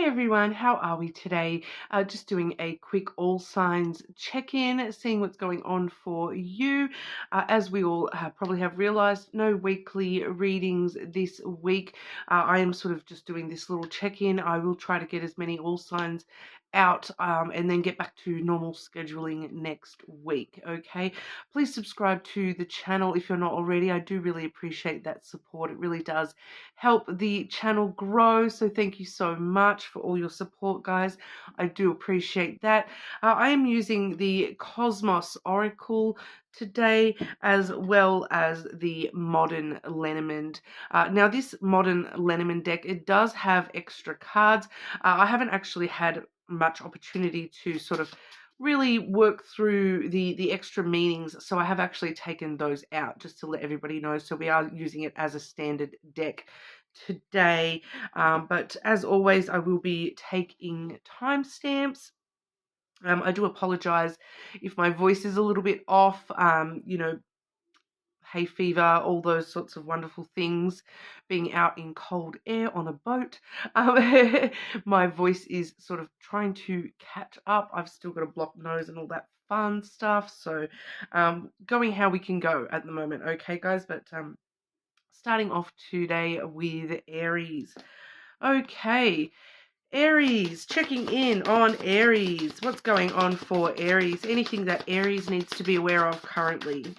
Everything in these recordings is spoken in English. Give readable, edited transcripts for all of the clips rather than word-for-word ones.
Hi everyone, how are we today? Just doing a quick all signs check-in, seeing what's going on for you. As we all probably have realized, no weekly readings this week. I am sort of just doing this little check-in. I will try to get as many all signs out and then get back to normal scheduling next week. Okay, please subscribe to the channel if you're not already. I do really appreciate that support. It really does help the channel grow, so thank you so much for all your support, guys. I do appreciate that. I am using the Cosmos Oracle today, as well as the Modern Lenormand. Now this Modern Lenormand deck, it does have extra cards. I haven't actually had much opportunity to sort of really work through the extra meanings, so I have actually taken those out just to let everybody know. So we are using it as a standard deck today, but as always, I will be taking timestamps. I do apologize if my voice is a little bit off. Hay fever, all those sorts of wonderful things, being out in cold air on a boat. My voice is sort of trying to catch up. I've still got a blocked nose and all that fun stuff. So going how we can go at the moment. Okay, guys, but starting off today with Aries. Okay, Aries, checking in on Aries. What's going on for Aries? Anything that Aries needs to be aware of currently?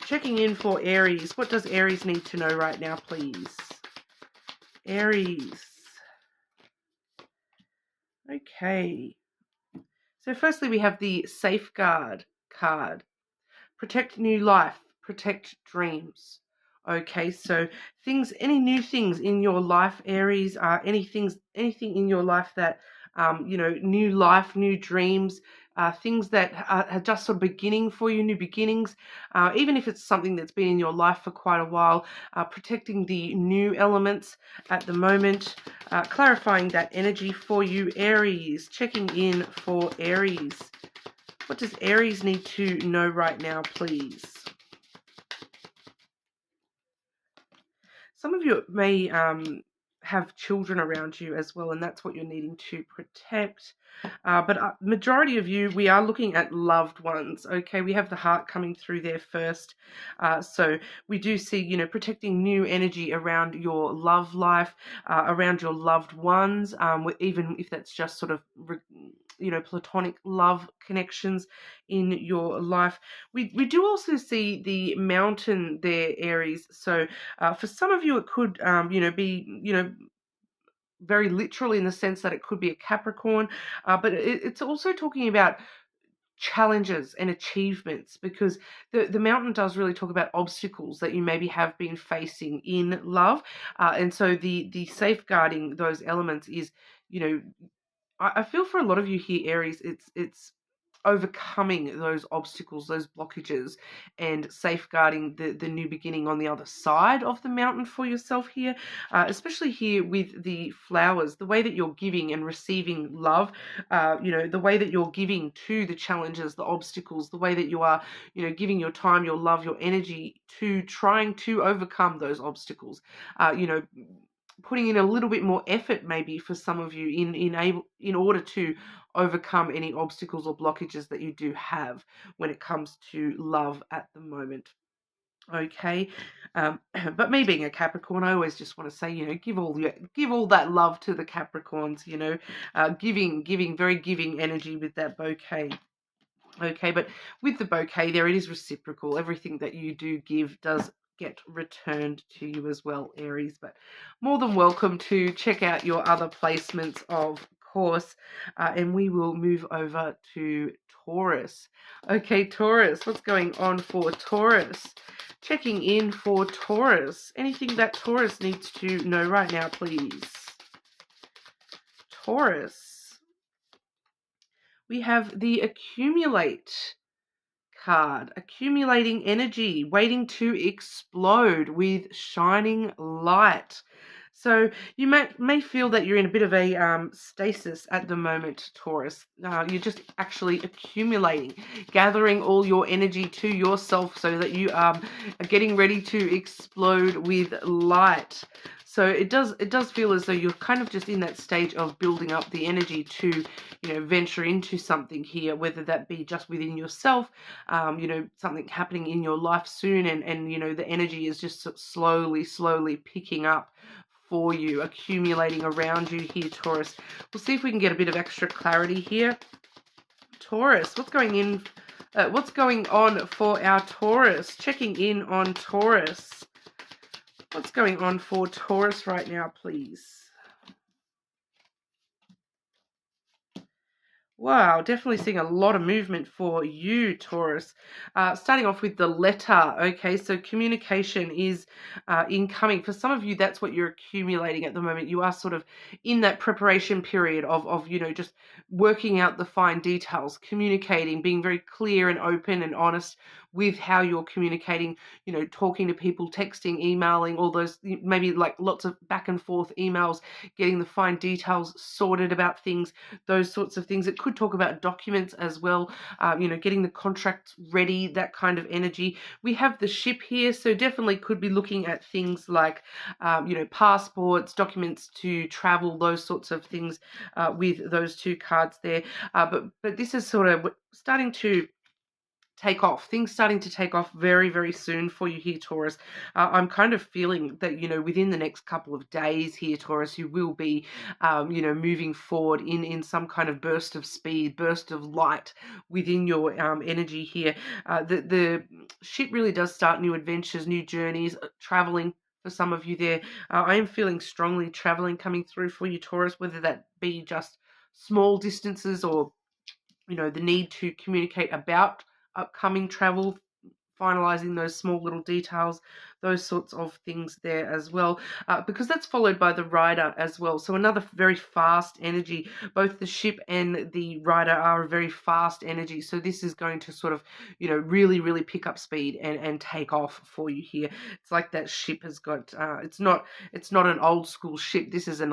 Checking in for Aries. What does Aries need to know right now, please? Aries. Okay. So firstly, we have the Safeguard card. Protect new life. Protect dreams. Okay, so any new things in your life, Aries, anything in your life that, new life, new dreams, things that are just sort of beginning for you, new beginnings, even if it's something that's been in your life for quite a while, protecting the new elements at the moment, clarifying that energy for you, Aries, checking in for Aries. What does Aries need to know right now, please? Some of you may have children around you as well, and that's what you're needing to protect. But majority of you, we are looking at loved ones. Okay, we have the heart coming through there first. So we do see, protecting new energy around your love life, around your loved ones, even if that's just sort of platonic love connections in your life. We do also see the mountain there, Aries. So for some of you, it could be very literal in the sense that it could be a Capricorn, but it's also talking about challenges and achievements, because the mountain does really talk about obstacles that you maybe have been facing in love, and so the safeguarding those elements is, I feel for a lot of you here, Aries, it's overcoming those obstacles, those blockages, and safeguarding the new beginning on the other side of the mountain for yourself here, especially here with the flowers, the way that you're giving and receiving love, the way that you're giving to the challenges, the obstacles, the way that you are, giving your time, your love, your energy to trying to overcome those obstacles, putting in a little bit more effort maybe for some of you in order to overcome any obstacles or blockages that you do have when it comes to love at the moment. Okay, but me being a Capricorn, I always just want to say, give all that love to the Capricorns, giving very giving energy with that bouquet. Okay, but with the bouquet there, it is reciprocal. Everything that you do give does get returned to you as well, Aries, but more than welcome to check out your other placements, of course, and we will move over to Taurus. Okay, Taurus, what's going on for Taurus? Checking in for Taurus. Anything that Taurus needs to know right now, please? Taurus. We have the Accumulate card, accumulating energy, waiting to explode with shining light. So you may feel that you're in a bit of a stasis at the moment, Taurus. You're just actually accumulating, gathering all your energy to yourself so that you are getting ready to explode with light. So it does feel as though you're kind of just in that stage of building up the energy to, you know, venture into something here, whether that be just within yourself, you know, something happening in your life soon, and you know, the energy is just slowly picking up for you, accumulating around you here, Taurus. We'll see if we can get a bit of extra clarity here. Taurus, what's going on for our Taurus? Checking in on Taurus. What's going on for Taurus right now, please? Wow, definitely seeing a lot of movement for you, Taurus. Starting off with the letter, okay, so communication is incoming. For some of you, that's what you're accumulating at the moment. You are sort of in that preparation period of you know, just working out the fine details, communicating, being very clear and open and honest with how you're communicating, you know, talking to people, texting, emailing, all those, maybe like lots of back and forth emails, getting the fine details sorted about things, those sorts of things. It could talk about documents as well, you know, getting the contracts ready, that kind of energy. We have the ship here, so definitely could be looking at things like, you know, passports, documents to travel, those sorts of things with those two cards there. But this is sort of starting to take off. Things starting to take off very, very soon for you here, Taurus. I'm kind of feeling that, you know, within the next couple of days here, Taurus, you will be, you know, moving forward in some kind of burst of speed, burst of light within your energy here. The ship really does start new adventures, new journeys, traveling. For some of you there, I am feeling strongly traveling coming through for you, Taurus, whether that be just small distances or, you know, the need to communicate about upcoming travel, finalizing those small little details, those sorts of things there as well, because that's followed by the rider as well. So another very fast energy. Both the ship and the rider are a very fast energy. So this is going to sort of, you know, really pick up speed and take off for you here. It's like that ship has got, it's not an old school ship. This is it's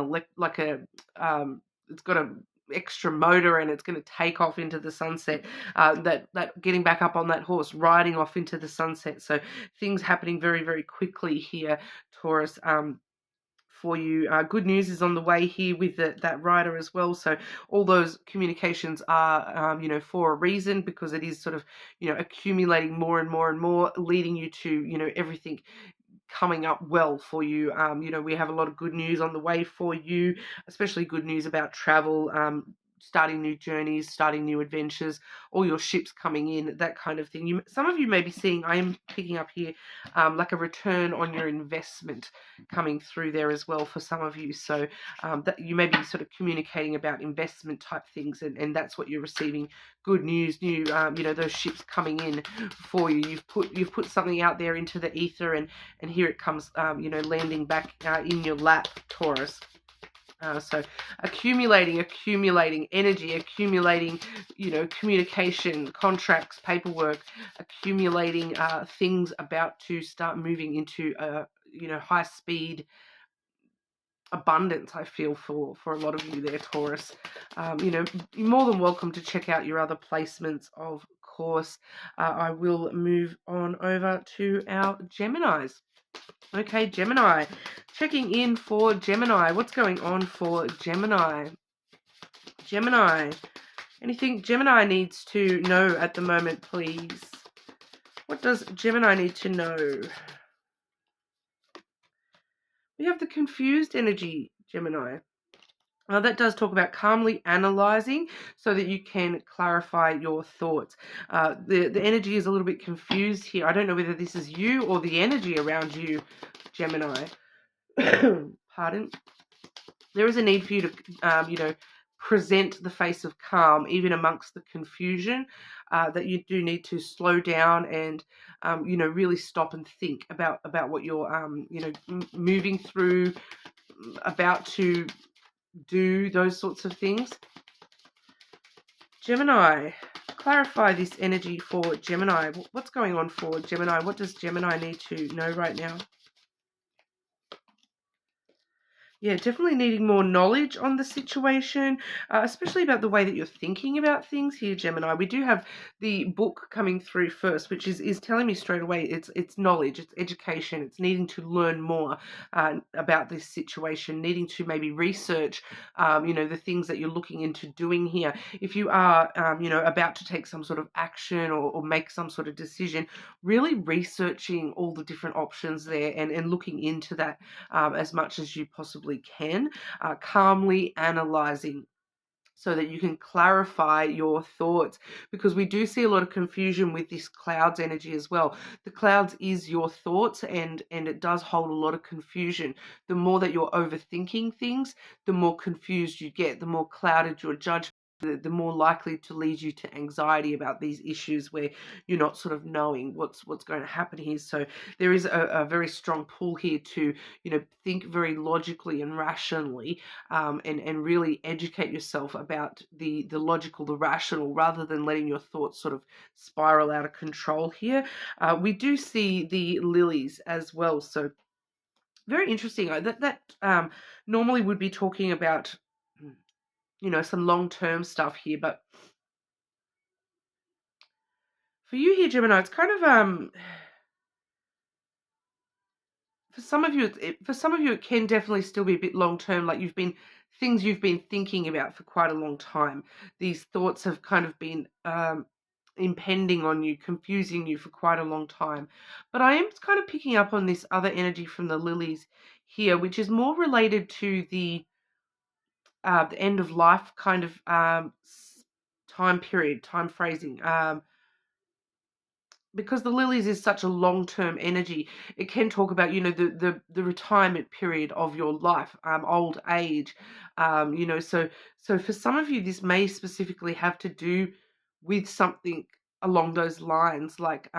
got a extra motor, and it's going to take off into the sunset, that getting back up on that horse, riding off into the sunset. So things happening very quickly here, Taurus, for you. Good news is on the way here with that rider as well. So all those communications are, you know, for a reason, because it is sort of, you know, accumulating more and more, leading you to, you know, everything coming up well for you. You know, we have a lot of good news on the way for you, especially good news about travel, starting new journeys, starting new adventures, all your ships coming in, that kind of thing. Some of you may be seeing, I am picking up here, like a return on your investment coming through there as well for some of you. So that you may be sort of communicating about investment type things, and that's what you're receiving. Good news, new, you know, those ships coming in for you. You've put something out there into the ether, and here it comes, you know, landing back in your lap, Taurus. So accumulating energy, accumulating, you know, communication, contracts, paperwork, accumulating things about to start moving into, you know, high speed abundance, I feel, for a lot of you there, Taurus. You know, you're more than welcome to check out your other placements, of course. I will move on over to our Geminis. Okay, Gemini. Checking in for Gemini. What's going on for Gemini? Gemini. Anything Gemini needs to know at the moment, please? What does Gemini need to know? We have the confused energy, Gemini. Now, that does talk about calmly analyzing so that you can clarify your thoughts. The energy is a little bit confused here. I don't know whether this is you or the energy around you, Gemini. Pardon. There is a need for you to, you know, present the face of calm, even amongst the confusion, that you do need to slow down and, you know, really stop and think about what you're, you know, moving through, about to do, those sorts of things. Gemini, clarify this energy for Gemini. What's going on for Gemini? What does Gemini need to know right now? Yeah, definitely needing more knowledge on the situation, especially about the way that you're thinking about things here, Gemini. We do have the book coming through first, which is telling me straight away it's knowledge, it's education, it's needing to learn more about this situation, needing to maybe research, the things that you're looking into doing here. If you are, about to take some sort of action or make some sort of decision, really researching all the different options there and looking into that as much as you possibly can, calmly analyzing so that you can clarify your thoughts, because we do see a lot of confusion with this clouds energy as well. The clouds is your thoughts, and it does hold a lot of confusion. The more that you're overthinking things, the more confused you get, the more clouded your judgment, the more likely to lead you to anxiety about these issues where you're not sort of knowing what's going to happen here. So there is a very strong pull here to, think very logically and rationally, and really educate yourself about the logical, the rational, rather than letting your thoughts sort of spiral out of control here. We do see the lilies as well. So very interesting. That normally would be talking about some long-term stuff here, but for you here, Gemini, it's kind of for some of you, it can definitely still be a bit long-term. Like things you've been thinking about for quite a long time. These thoughts have kind of been impending on you, confusing you for quite a long time. But I am kind of picking up on this other energy from the lilies here, which is more related to the end of life kind of time period, time phrasing. Because the lilies is such a long-term energy, it can talk about, the retirement period of your life, old age, so for some of you, this may specifically have to do with something along those lines, like,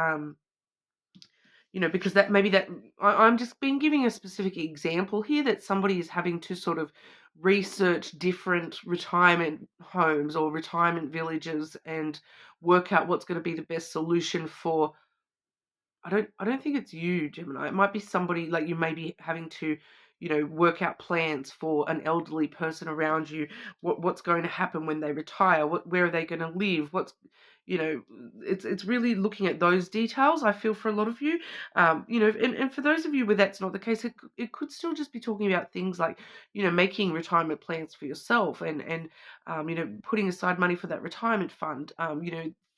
because that maybe that I'm just been giving a specific example here that somebody is having to sort of research different retirement homes or retirement villages and work out what's going to be the best solution for. I don't think it's you, Gemini. It might be somebody, like, you may be having to, work out plans for an elderly person around you. What's going to happen when they retire? Where are they going to live? You know, it's really looking at those details, I feel, for a lot of you. And for those of you where that's not the case, it could still just be talking about things like, making retirement plans for yourself and putting aside money for that retirement fund,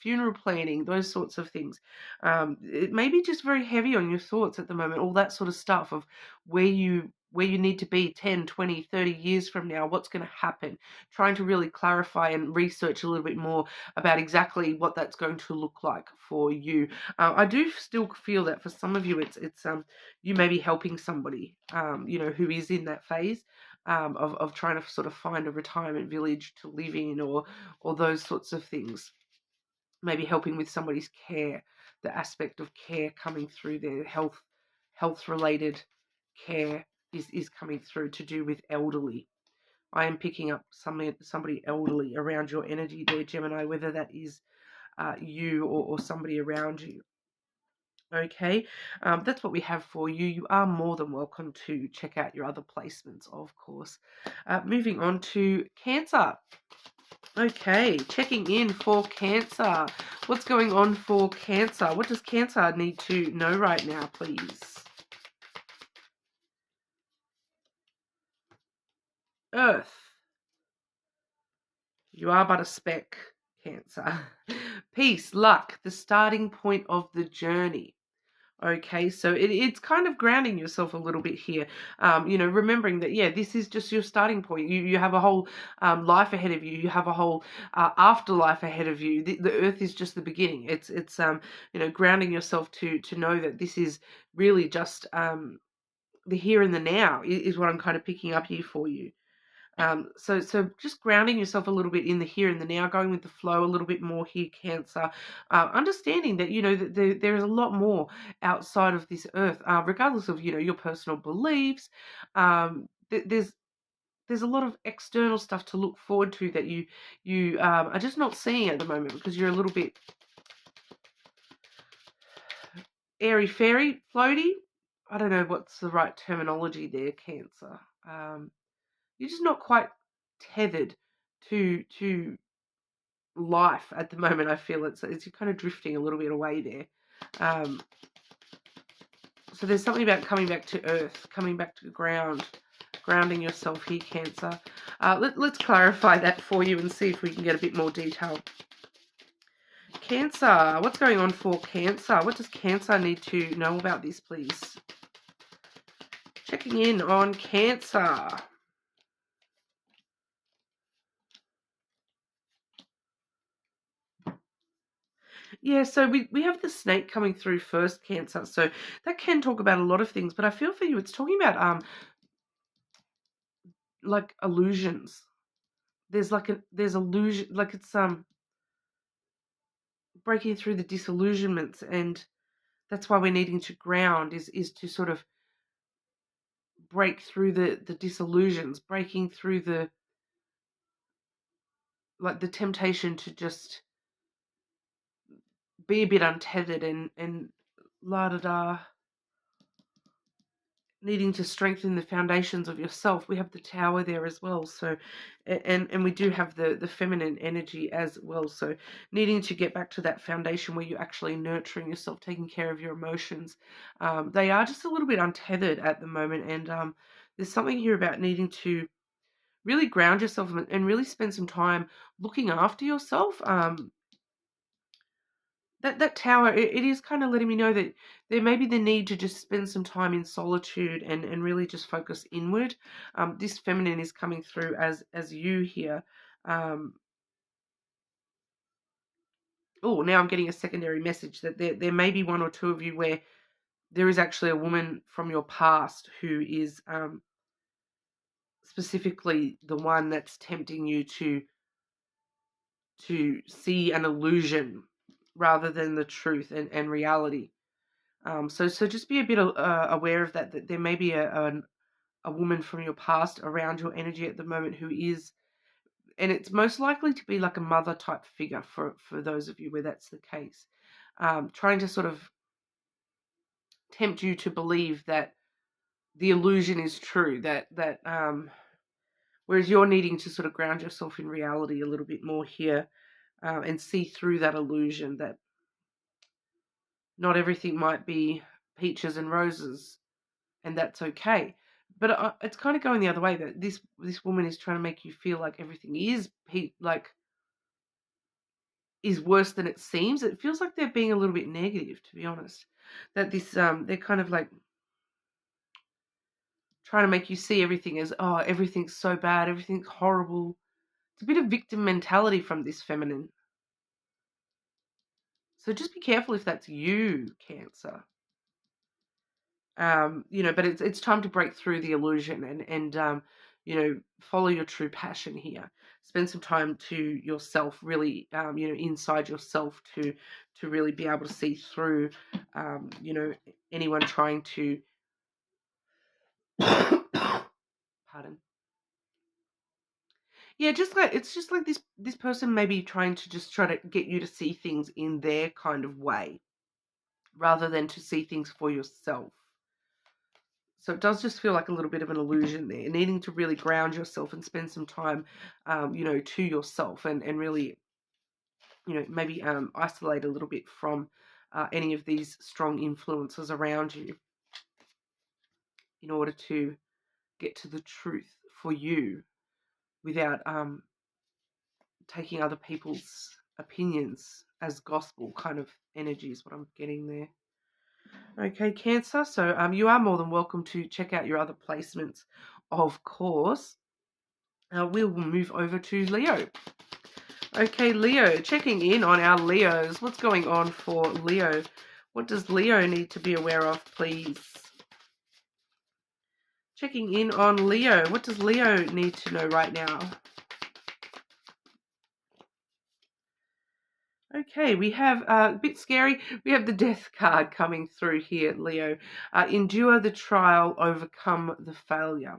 funeral planning, those sorts of things. It may be just very heavy on your thoughts at the moment, all that sort of stuff of where you need to be 10, 20, 30 years from now, what's going to happen, trying to really clarify and research a little bit more about exactly what that's going to look like for you. I do still feel that for some of you, it's you may be helping somebody, who is in that phase. Of trying to sort of find a retirement village to live in, or those sorts of things. Maybe helping with somebody's care, the aspect of care coming through, their health related care is coming through, to do with elderly. I am picking up somebody elderly around your energy there, Gemini, whether that is you or somebody around you. Okay, that's what we have for you. You are more than welcome to check out your other placements, of course. Moving on to Cancer. Okay, checking in for Cancer. What's going on for Cancer? What does Cancer need to know right now, please? Earth. You are but a speck, Cancer. Peace, luck, the starting point of the journey. Okay, so it's kind of grounding yourself a little bit here, remembering that, yeah, this is just your starting point. You have a whole life ahead of you. You have a whole afterlife ahead of you. The earth is just the beginning. It's grounding yourself to know that this is really just the here and the now is what I'm kind of picking up here for you. So just grounding yourself a little bit in the here and the now, going with the flow a little bit more here, Cancer. Understanding that, that there is a lot more outside of this earth, regardless of, your personal beliefs. There's a lot of external stuff to look forward to that you are just not seeing at the moment, because you're a little bit airy-fairy, floaty. I don't know what's the right terminology there, Cancer. you're just not quite tethered to life at the moment. I feel it's you're kind of drifting a little bit away there. So there's something about coming back to earth, coming back to the ground, grounding yourself here, Cancer. Let's clarify that for you and see if we can get a bit more detail. Cancer, what's going on for Cancer? What does Cancer need to know about this, please? Checking in on Cancer. Yeah, so we have the snake coming through first, Cancer. So that can talk about a lot of things, but I feel for you it's talking about like illusions. There's illusion, like it's breaking through the disillusionments, and that's why we're needing to ground is to sort of break through the disillusions, breaking through the temptation to just be a bit untethered and la da da, needing to strengthen the foundations of yourself. We have the Tower there as well, so and we do have the feminine energy as well, so needing to get back to that foundation where you're actually nurturing yourself, taking care of your emotions. They are just a little bit untethered at the moment, and there's something here about needing to really ground yourself and really spend some time looking after yourself. That Tower, it is kind of letting me know that there may be the need to just spend some time in solitude and really just focus inward. This feminine is coming through as you here. Oh, now I'm getting a secondary message that there may be one or two of you where there is actually a woman from your past who is specifically the one that's tempting you to see an illusion rather than the truth and reality. So just be a bit aware of that there may be a woman from your past around your energy at the moment who is, and it's most likely to be like a mother type figure for those of you where that's the case, trying to sort of tempt you to believe that the illusion is true, that whereas you're needing to sort of ground yourself in reality a little bit more here, and see through that illusion that not everything might be peaches and roses, and that's okay. But it's kind of going the other way, that this woman is trying to make you feel like everything is is worse than it seems. It feels like they're being a little bit negative, to be honest. That this they're kind of like trying to make you see everything as, oh, everything's so bad, everything's horrible. It's a bit of victim mentality from this feminine. So just be careful if that's you, Cancer. But it's time to break through the illusion and follow your true passion here. Spend some time to yourself, really, inside yourself to really be able to see through, anyone trying to, pardon. Yeah, it's just like this person may be trying to just try to get you to see things in their kind of way, rather than to see things for yourself. So it does just feel like a little bit of an illusion there, needing to really ground yourself and spend some time, to yourself and really, maybe isolate a little bit from any of these strong influences around you in order to get to the truth for you without taking other people's opinions as gospel kind of energy is what I'm getting there. Okay, Cancer, so you are more than welcome to check out your other placements, of course. We will move over to Leo. Okay, Leo, checking in on our Leos. What's going on for Leo? What does Leo need to be aware of, please? Checking in on Leo. What does Leo need to know right now? Okay, we have a bit scary. We have the Death card coming through here, Leo. Endure the trial, overcome the failure.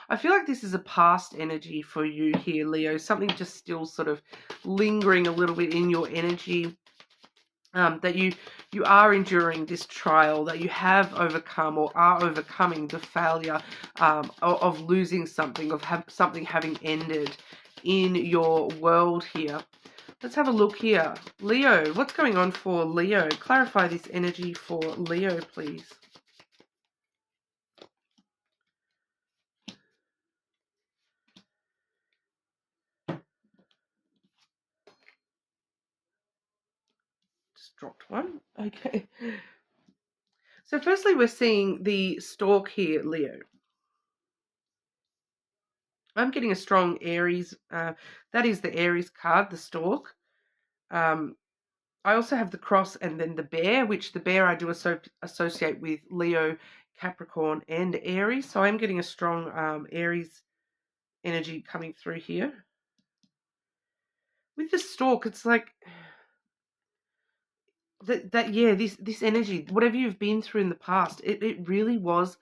I feel like this is a past energy for you here, Leo. Something just still sort of lingering a little bit in your energy. that you are enduring this trial, that you have overcome or are overcoming the failure of losing something, of something having ended in your world here. Let's have a look here. Leo, what's going on for Leo? Clarify this energy for Leo, please. Just dropped one. Okay. So firstly, we're seeing the stork here, Leo. I'm getting a strong Aries. That is the Aries card, the stork. I also have the cross and then the bear, which the bear I do associate with Leo, Capricorn, and Aries. So I'm getting a strong Aries energy coming through here. With the stork, it's like this energy, whatever you've been through in the past, it really was,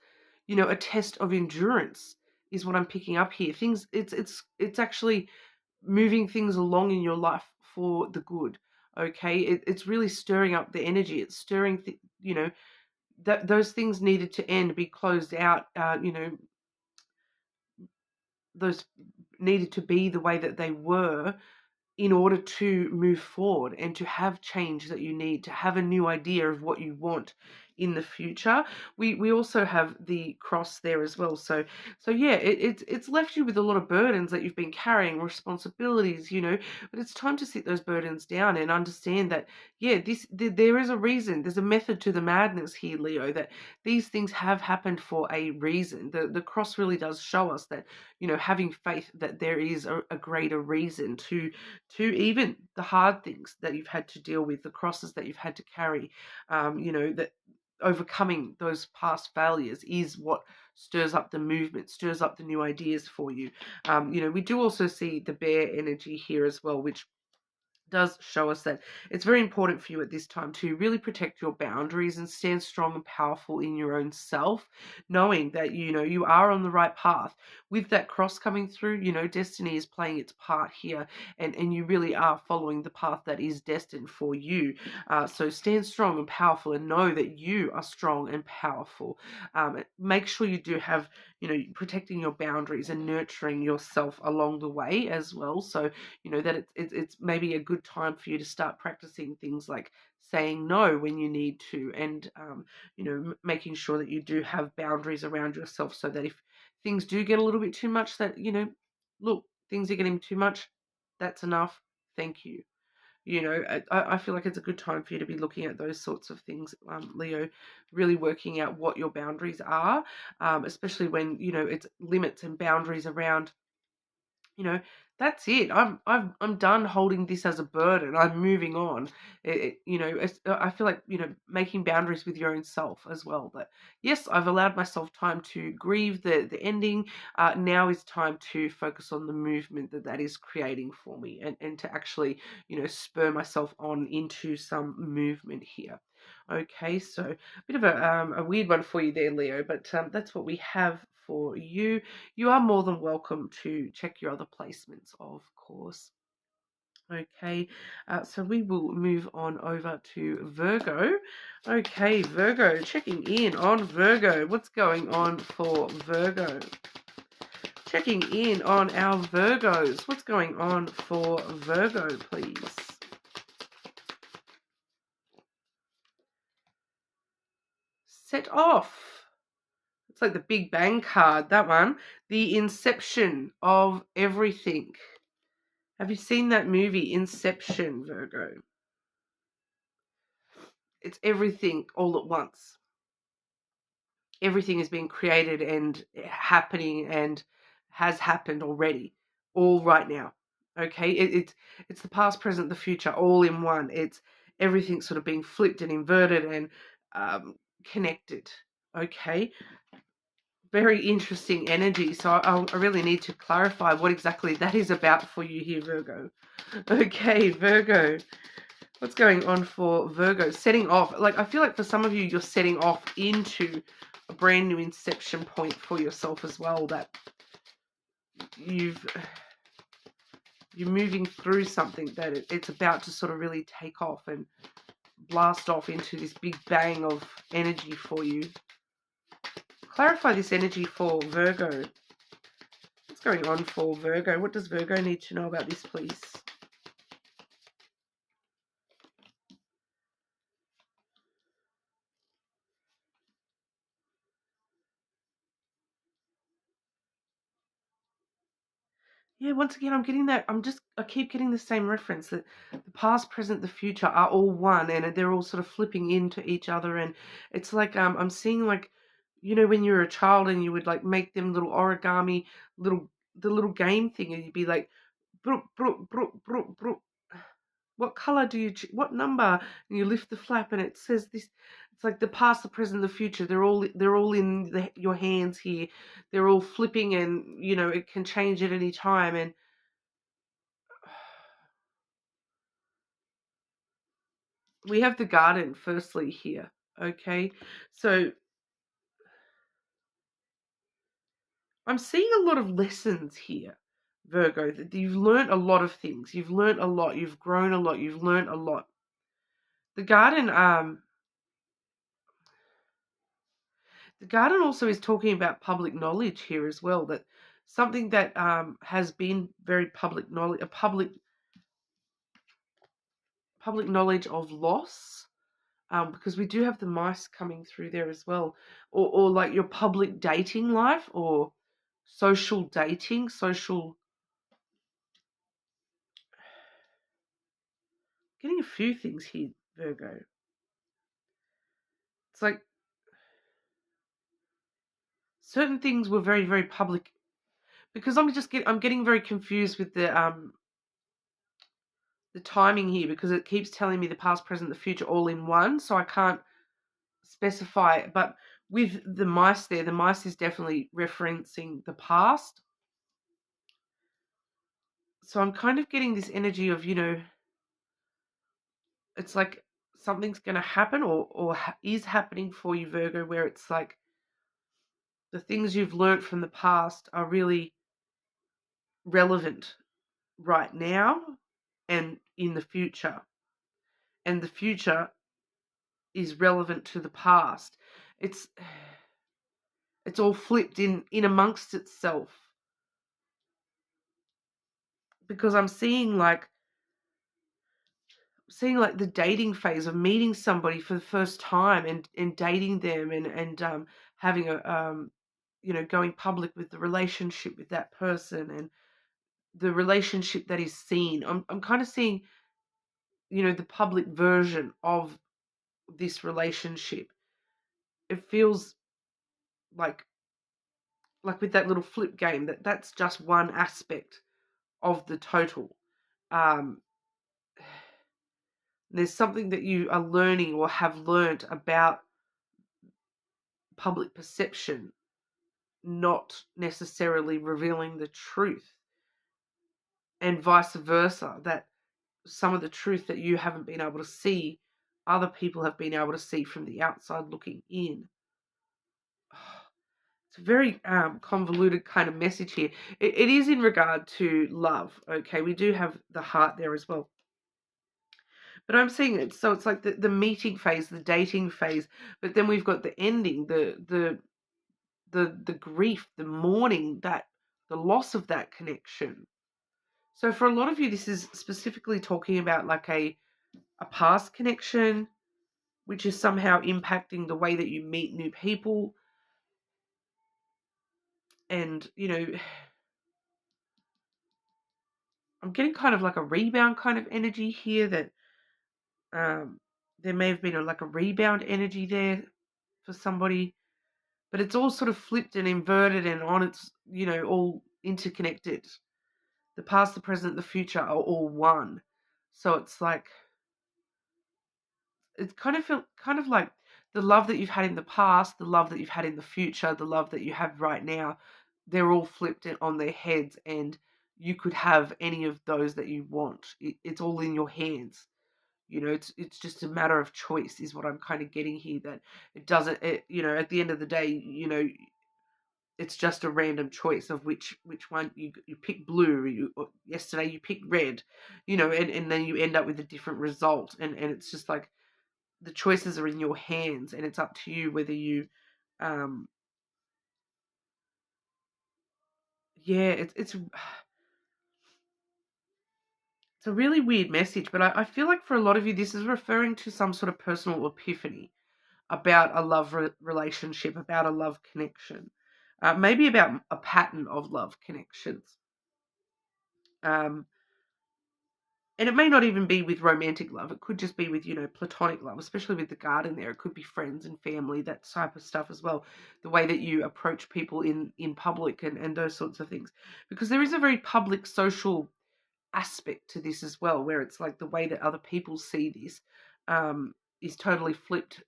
a test of endurance is what I'm picking up here. It's actually moving things along in your life for the good. Okay, it's really stirring up the energy. It's stirring, that those things needed to end, be closed out. Those needed to be the way that they were in order to move forward and to have change that you need, to have a new idea of what you want in the future. We also have the cross there as well. So yeah, it's left you with a lot of burdens that you've been carrying, responsibilities, but it's time to sit those burdens down and understand that, yeah, there is a reason. There's a method to the madness here, Leo, that these things have happened for a reason. The cross really does show us that, having faith that there is a greater reason to even the hard things that you've had to deal with, the crosses that you've had to carry, that overcoming those past failures is what stirs up the movement, stirs up the new ideas for you. We do also see the bear energy here as well, which does show us that it's very important for you at this time to really protect your boundaries and stand strong and powerful in your own self, knowing that you are on the right path. With that cross coming through, destiny is playing its part here, and you really are following the path that is destined for you. So stand strong and powerful and know that you are strong and powerful. Make sure you do have, protecting your boundaries and nurturing yourself along the way as well. So that it's maybe a good time for you to start practicing things like saying no when you need to, and making sure that you do have boundaries around yourself, so that if things do get a little bit too much, that look, things are getting too much, that's enough, thank you. I feel like it's a good time for you to be looking at those sorts of things, Leo, really working out what your boundaries are, especially when it's limits and boundaries around, that's it. I'm done holding this as a burden. I'm moving on. I feel like, making boundaries with your own self as well. But yes, I've allowed myself time to grieve the ending. Now is time to focus on the movement that is creating for me, and to actually, spur myself on into some movement here. Okay, so a bit of a weird one for you there, Leo, but that's what we have for you. You are more than welcome to check your other placements, of course. Okay, so we will move on over to Virgo. Okay, Virgo, checking in on Virgo. What's going on for Virgo? Checking in on our Virgos. What's going on for Virgo, please? Set off. It's like the Big Bang card, that one. The inception of everything. Have you seen that movie, Inception, Virgo? It's everything all at once. Everything is being created and happening and has happened already, all right now. Okay, it's the past, present, the future, all in one. It's everything sort of being flipped and inverted and connected. Okay, very interesting energy. So I really need to clarify what exactly that is about for you here, Virgo. Okay, Virgo. What's going on for Virgo? Setting off. Like, I feel like for some of you, you're setting off into a brand new inception point for yourself as well, that you're moving through something that it's about to sort of really take off and blast off into this big bang of energy for you. Clarify this energy for Virgo. What's going on for Virgo? What does Virgo need to know about this, please? Yeah, once again, I'm getting that. I keep getting the same reference that the past, present, the future are all one, and they're all sort of flipping into each other. And it's like I'm seeing, like, when you were a child and you would like make them little origami, the little game thing, and you'd be like, brook, brook, brook, brook, brook. What color do you? What number? And you lift the flap, and it says this. It's like the past, the present, the future. They're all in your hands here. They're all flipping, and it can change at any time. And we have the garden firstly here. Okay, so I'm seeing a lot of lessons here, Virgo. That you've learned a lot of things. You've learned a lot. You've grown a lot. You've learned a lot. The garden, also is talking about public knowledge here as well. That something that has been very public knowledge, a public knowledge of loss. Because we do have the mice coming through there as well, or like your public dating life, or social dating, getting a few things here, Virgo. It's like certain things were very, very public, because I'm getting very confused with the timing here, because it keeps telling me the past, present, the future all in one, so I can't specify. But with the mice there, the mice is definitely referencing the past. So I'm kind of getting this energy of, it's like something's going to happen, or is happening for you, Virgo, where it's like the things you've learned from the past are really relevant right now and in the future. And the future is relevant to the past. It's all flipped in amongst itself. Because I'm seeing like the dating phase of meeting somebody for the first time, and dating them, and having a going public with the relationship with that person, and the relationship that is seen. I'm kind of seeing the public version of this relationship. It feels like with that little flip game, that's just one aspect of the total. Um, there's something that you are learning or have learned about public perception, not necessarily revealing the truth, and vice versa, that some of the truth that you haven't been able to see, other people have been able to see from the outside looking in. It's a very convoluted kind of message here. It is in regard to love, okay? We do have the heart there as well. But I'm seeing it, so it's like the meeting phase, the dating phase, but then we've got the ending, the grief, the mourning, that the loss of that connection. So for a lot of you, this is specifically talking about like a past connection, which is somehow impacting the way that you meet new people. And, I'm getting kind of like a rebound kind of energy here, that there may have been like a rebound energy there for somebody, but it's all sort of flipped and inverted and on its, all interconnected. The past, the present, the future are all one. So it's like, it's kind of like the love that you've had in the past, the love that you've had in the future, the love that you have right now, they're all flipped on their heads, and you could have any of those that you want. It's all in your hands. It's just a matter of choice, is what I'm kind of getting here. That it doesn't, at the end of the day, it's just a random choice of which one you pick blue, yesterday you picked red, and then you end up with a different result, and it's just like, the choices are in your hands, and it's up to you whether you, yeah, it's a really weird message, but I feel like for a lot of you, this is referring to some sort of personal epiphany about a love relationship, about a love connection, maybe about a pattern of love connections. Um, and it may not even be with romantic love. It could just be with, platonic love, especially with the garden there. It could be friends and family, that type of stuff as well. The way that you approach people in public and those sorts of things. Because there is a very public social aspect to this as well, where it's like the way that other people see this is totally flipped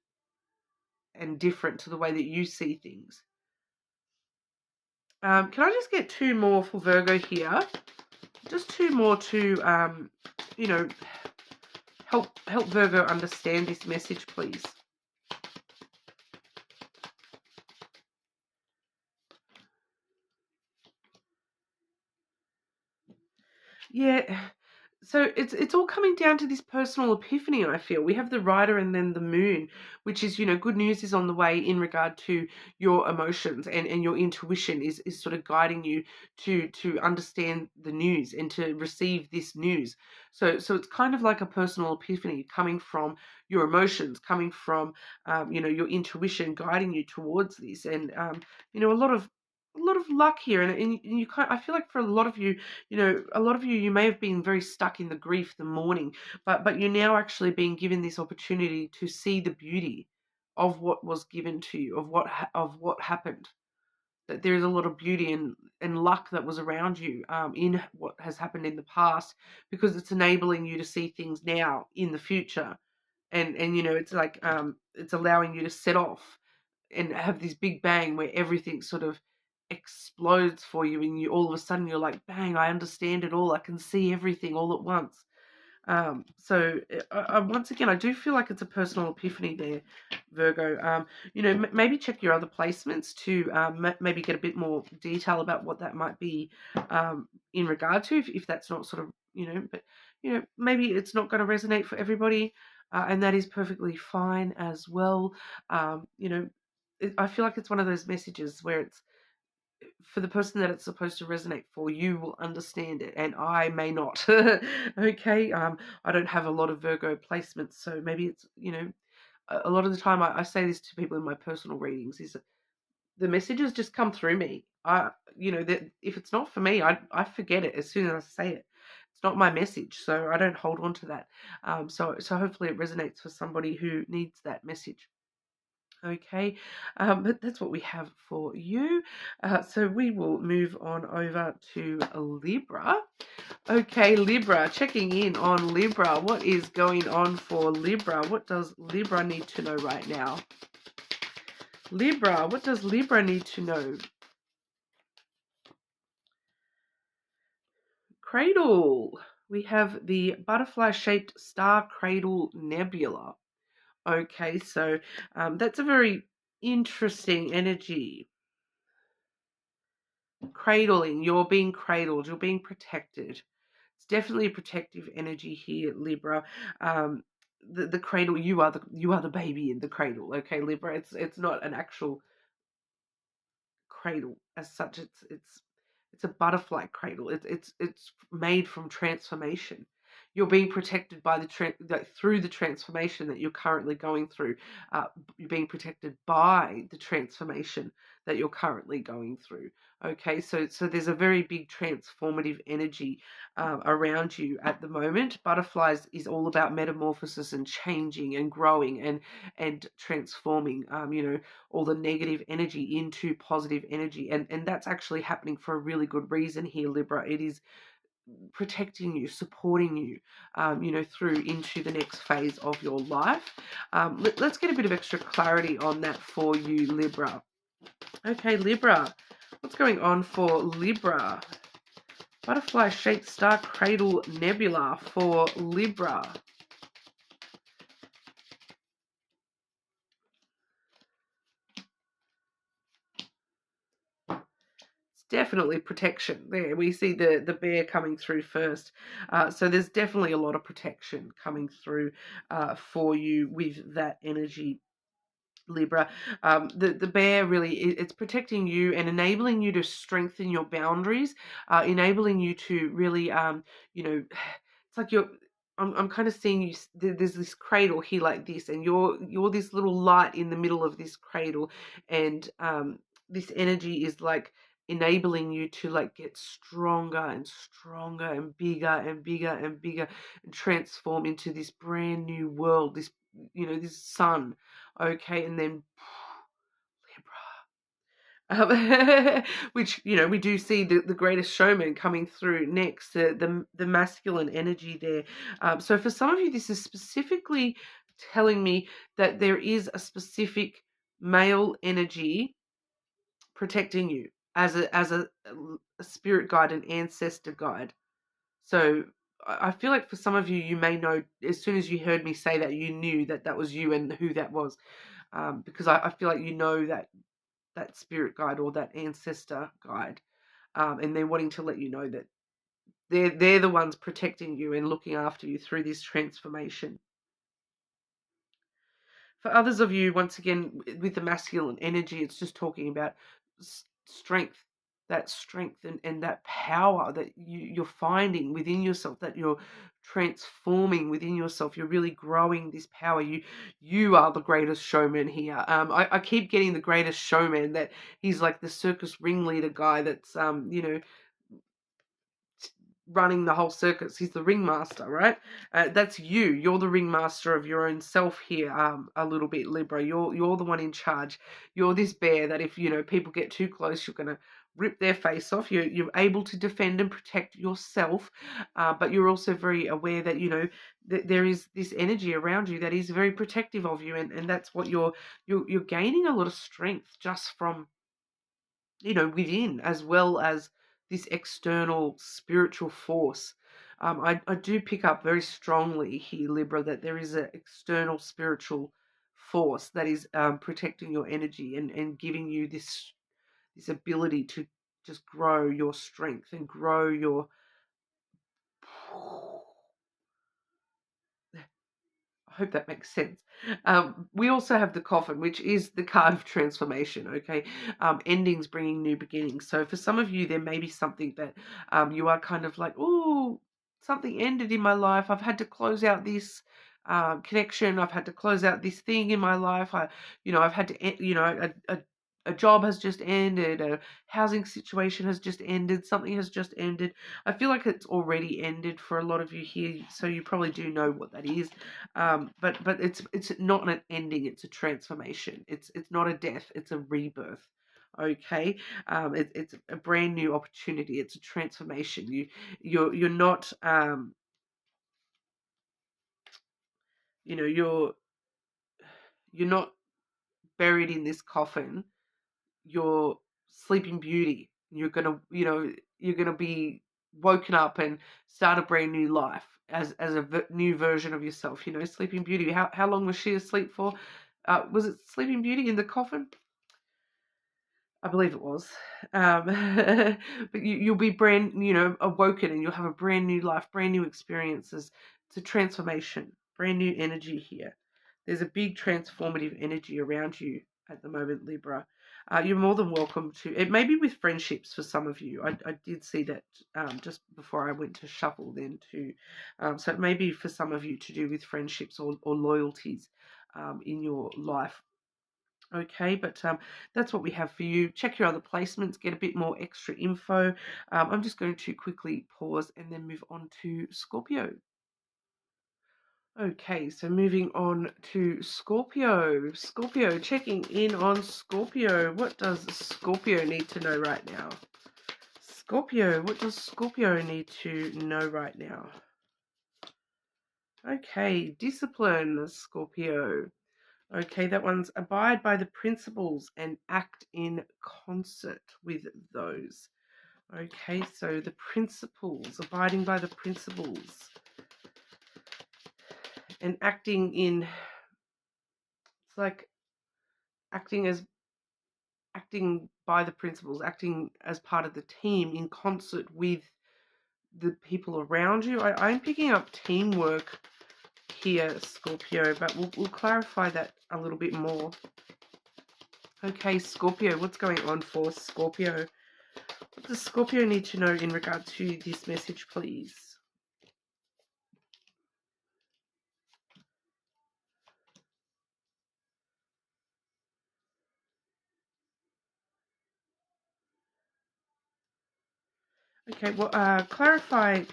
and different to the way that you see things. Can I just get two more for Virgo here? Just two more to, help Virgo understand this message, please. Yeah. So it's all coming down to this personal epiphany, I feel. We have the Rider and then the Moon, which is, good news is on the way in regard to your emotions, and your intuition is sort of guiding you to understand the news and to receive this news. So it's kind of like a personal epiphany coming from your emotions, coming from your intuition guiding you towards this. And a lot of luck here, and you I feel like for a lot of you, you may have been very stuck in the grief, the mourning, but you're now actually being given this opportunity to see the beauty of what was given to you, of what happened. That there is a lot of beauty and luck that was around you in what has happened in the past, because it's enabling you to see things now in the future, and it's like it's allowing you to set off and have this big bang where everything sort of explodes for you, and you all of a sudden you're like, bang, I understand it all. I can see everything all at once. So once again, I do feel like it's a personal epiphany there, Virgo. Maybe check your other placements to maybe get a bit more detail about what that might be in regard to, if that's not sort of, but, maybe it's not going to resonate for everybody, and that is perfectly fine as well. I feel like it's one of those messages where it's, for the person that it's supposed to resonate for, you will understand it, and I may not. Okay, I don't have a lot of Virgo placements, so maybe it's, a lot of the time I say this to people in my personal readings, is that the messages just come through me. That if it's not for me, I forget it as soon as I say it. It's not my message, so I don't hold on to that. So hopefully it resonates for somebody who needs that message. Okay, but that's what we have for you. So we will move on over to Libra. Okay, Libra, checking in on Libra. What is going on for Libra? What does Libra need to know right now? Libra, what does Libra need to know? Cradle. We have the butterfly-shaped star cradle nebula. Okay, so that's a very interesting energy. Cradling, you're being cradled, you're being protected. It's definitely a protective energy here, Libra. The cradle, you are the baby in the cradle. Okay, Libra, it's not an actual cradle as such. It's a butterfly cradle. It's made from transformation. You're being protected by through the transformation that you're currently going through. You're being protected by the transformation that you're currently going through. Okay, so there's a very big transformative energy around you at the moment. Butterflies is all about metamorphosis and changing and growing and transforming. All the negative energy into positive energy, and that's actually happening for a really good reason here, Libra. It is protecting you, supporting you, through into the next phase of your life. Let's get a bit of extra clarity on that for you, Libra. Okay, Libra, what's going on for Libra? Butterfly-shaped star cradle nebula for Libra. definitely protection there. We see the bear coming through first. So there's definitely a lot of protection coming through for you with that energy, Libra. The bear really, it's protecting you and enabling you to strengthen your boundaries, enabling you to really, it's like I'm kind of seeing you. There's this cradle here like this, and you're this little light in the middle of this cradle, and this energy is like enabling you to like get stronger and stronger and bigger and bigger and bigger and transform into this brand new world, this sun. Okay, and then which we do see the greatest showman coming through next, the masculine energy there. So for some of you, this is specifically telling me that there is a specific male energy protecting you as a spirit guide, an ancestor guide. So I feel like for some of you, you may know as soon as you heard me say that, you knew that that was you and who that was, because I feel like you know that spirit guide or that ancestor guide, and they're wanting to let you know that they're the ones protecting you and looking after you through this transformation. For others of you, once again, with the masculine energy, it's just talking about strength, that strength and that power that you're finding within yourself, that you're transforming within yourself. You're really growing this power. You are the greatest showman here. I keep getting the greatest showman, that he's like the circus ringleader guy that's running the whole circus. He's the ringmaster, right? That's you. You're the ringmaster of your own self here, a little bit, Libra. You're the one in charge. You're this bear that if people get too close, you're gonna rip their face off. You're able to defend and protect yourself, but you're also very aware that there is this energy around you that is very protective of you, and that's what you're gaining a lot of strength just from within, as well as this external spiritual force. I do pick up very strongly here, Libra, that there is an external spiritual force that is protecting your energy and giving you this ability to just grow your strength and grow your I hope that makes sense. We also have the coffin, which is the card of transformation, okay? Endings bringing new beginnings. So for some of you, there may be something that you are kind of like, oh, something ended in my life. I've had to close out this connection. I've had to close out this thing in my life. I've had to, a job has just ended, a housing situation has just ended, something has just ended. I feel like it's already ended for a lot of you here, so you probably do know what that is. But it's not an ending; it's a transformation. It's not a death; it's a rebirth. Okay, it's a brand new opportunity. It's a transformation. You're not you're not buried in this coffin. You're Sleeping Beauty. You're gonna be woken up and start a brand new life as new version of yourself. Sleeping Beauty. How long was she asleep for? Was it Sleeping Beauty in the coffin? I believe it was. But you'll be awoken, and you'll have a brand new life, brand new experiences. It's a transformation, brand new energy here. There's a big transformative energy around you at the moment, Libra. You're more than welcome to. It may be with friendships for some of you. I did see that just before I went to shuffle then too. So it may be for some of you to do with friendships or loyalties in your life. Okay, but that's what we have for you. Check your other placements, get a bit more extra info. I'm just going to quickly pause and then move on to Scorpio. Okay, so moving on to Scorpio. Scorpio, checking in on Scorpio. What does Scorpio need to know right now? Scorpio, what does Scorpio need to know right now? Okay, discipline, Scorpio. Okay, that one's abide by the principles and act in concert with those. Okay, so the principles, abiding by the principles and acting in, it's like acting acting by the principles, acting as part of the team in concert with the people around you. I'm picking up teamwork here, Scorpio, but we'll clarify that a little bit more. Okay, Scorpio, what's going on for Scorpio? What does Scorpio need to know in regard to this message, please? Okay, well, clarify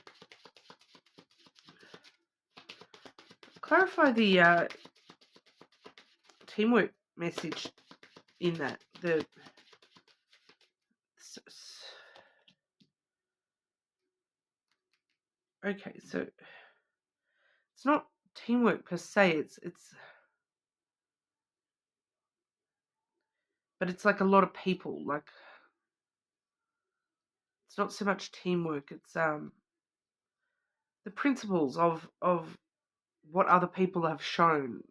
the teamwork message in that. Okay, so it's not teamwork per se. But it's like a lot of people. Like, it's not so much teamwork. It's the principles of what other people have shown,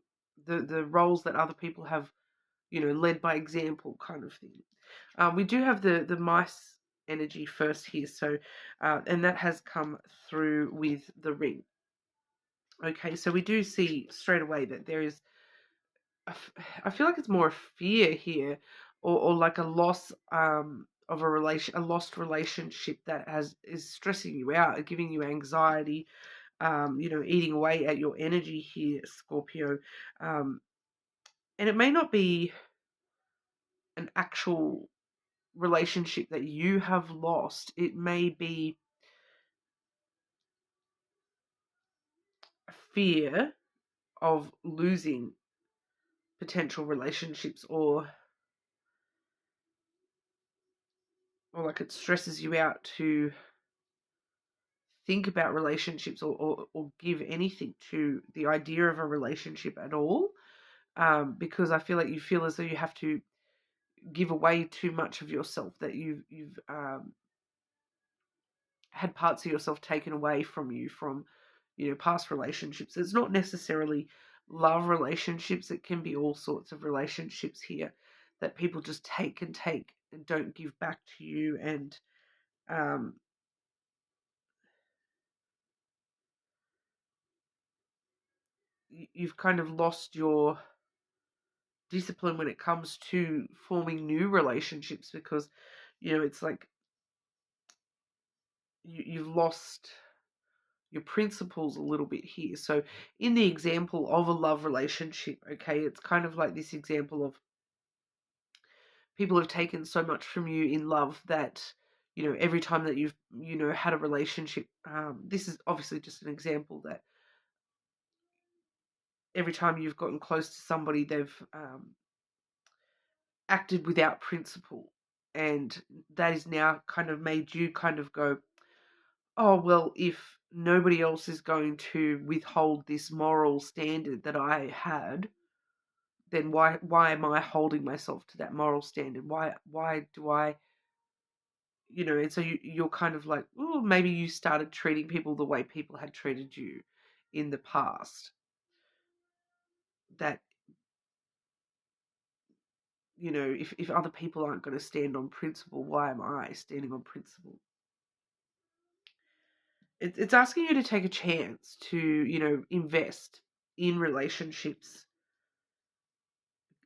the roles that other people have, led by example, kind of thing. We do have the mice energy first here, so and that has come through with the ring. Okay, so we do see straight away that there is, I feel like it's more a fear here, or like a loss of a lost relationship that is stressing you out, giving you anxiety, eating away at your energy here, Scorpio. And it may not be an actual relationship that you have lost. It may be a fear of losing potential relationships, or like it stresses you out to think about relationships, or give anything to the idea of a relationship at all, because I feel like you feel as though you have to give away too much of yourself, that you've had parts of yourself taken away from you from past relationships. It's not necessarily love relationships. It can be all sorts of relationships here that people just take and don't give back to you, and you've kind of lost your discipline when it comes to forming new relationships, because it's like you've lost your principles a little bit here. So in the example of a love relationship, okay, it's kind of like this example of people have taken so much from you in love that every time that you've had a relationship, this is obviously just an example, that every time you've gotten close to somebody, they've acted without principle, and that is now kind of made you kind of go, oh well, if nobody else is going to withhold this moral standard that I had, then why am I holding myself to that moral standard? Why do I, and so you're kind of like, oh, maybe you started treating people the way people had treated you in the past. That, if other people aren't going to stand on principle, why am I standing on principle? It's asking you to take a chance to, invest in relationships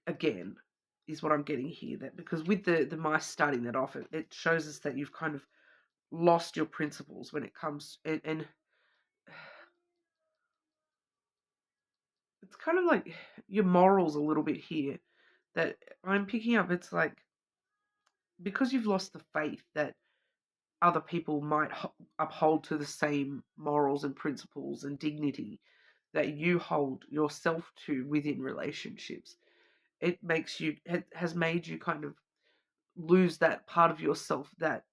again, is what I'm getting here. That because with the mice starting that off, it shows us that you've kind of lost your principles when it comes, and it's kind of like your morals a little bit here that I'm picking up. It's like, because you've lost the faith that other people might uphold to the same morals and principles and dignity that you hold yourself to within relationships, it has made you kind of lose that part of yourself that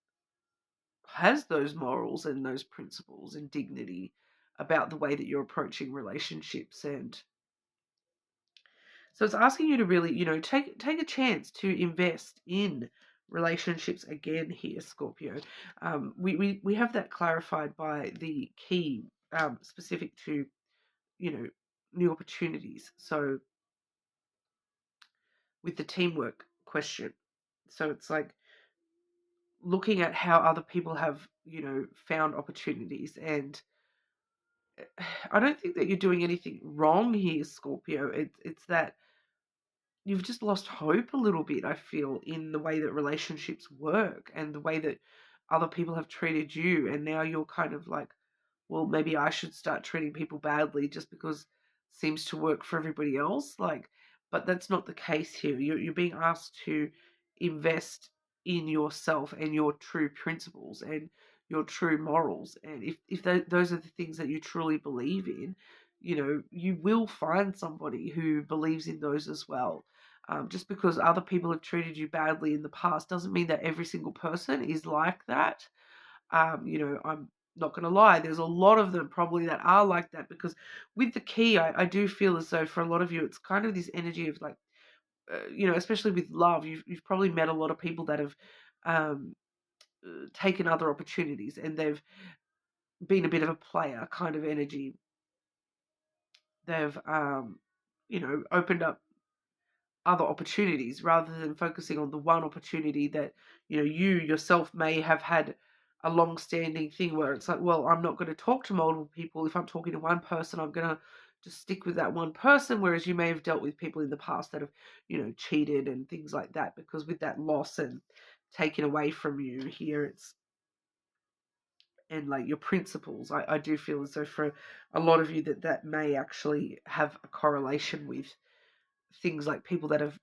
has those morals and those principles and dignity about the way that you're approaching relationships. And so it's asking you to really, take a chance to invest in relationships again here, Scorpio. We have that clarified by the key, specific to, new opportunities. So with the teamwork question, So it's like looking at how other people have, found opportunities. And I don't think that you're doing anything wrong here, Scorpio. It's that you've just lost hope a little bit, I feel, in the way that relationships work and the way that other people have treated you. And now you're kind of like, well, maybe I should start treating people badly just because it seems to work for everybody else. Like, but that's not the case here. You're being asked to invest in yourself and your true principles and your true morals. And if those are the things that you truly believe in, you will find somebody who believes in those as well. Just because other people have treated you badly in the past doesn't mean that every single person is like that. I'm not going to lie, there's a lot of them probably that are like that, because with the key, I do feel as though for a lot of you, it's kind of this energy of like, especially with love, you've probably met a lot of people that have um, taken other opportunities, and they've been a bit of a player kind of energy. They've, opened up other opportunities rather than focusing on the one opportunity that you yourself may have had a long-standing thing where it's like, well, I'm not going to talk to multiple people. If I'm talking to one person, I'm going to just stick with that one person, whereas you may have dealt with people in the past that have cheated and things like that, because with that loss and taken away from you here, it's, and like your principles, I do feel as though for a lot of you that may actually have a correlation with things like people that have,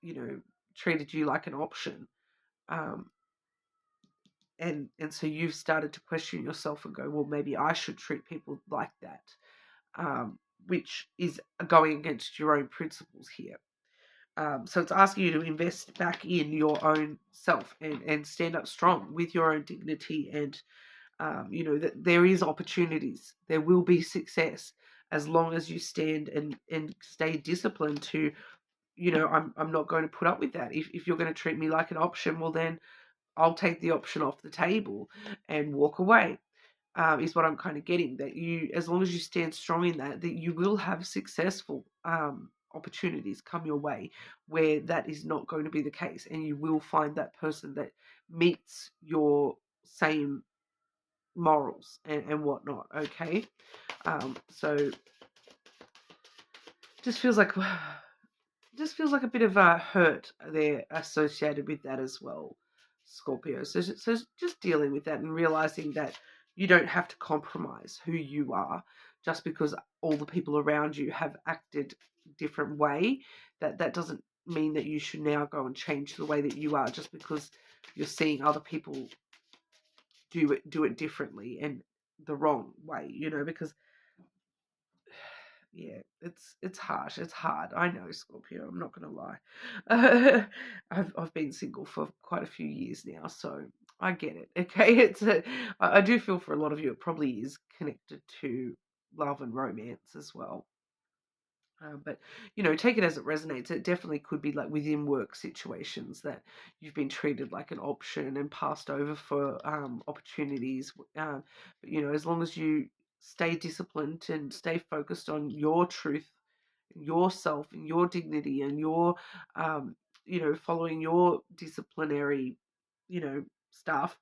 treated you like an option. Um, and so you've started to question yourself and go, well, maybe I should treat people like that, which is going against your own principles here. So it's asking you to invest back in your own self and stand up strong with your own dignity. And, that there is opportunities. There will be success as long as you stand and stay disciplined to, I'm not going to put up with that. If you're going to treat me like an option, well, then I'll take the option off the table and walk away, is what I'm kind of getting. That you, as long as you stand strong in that you will have successful opportunities come your way where that is not going to be the case. And you will find that person that meets your same morals and whatnot, okay? So just feels like a bit of a hurt there associated with that as well, Scorpio. So just dealing with that and realizing that you don't have to compromise who you are just because all the people around you have acted a different way. That doesn't mean that you should now go and change the way that you are just because you're seeing other people do it differently and the wrong way, because yeah, it's harsh. It's hard. I know, Scorpio. I'm not gonna lie. I've been single for quite a few years now, so I get it. Okay, I do feel for a lot of you, it probably is connected to love and romance as well. But take it as it resonates. It definitely could be like within work situations that you've been treated like an option and passed over for opportunities. But as long as you stay disciplined and stay focused on your truth, yourself, and your dignity, and your following your disciplinary, stuff,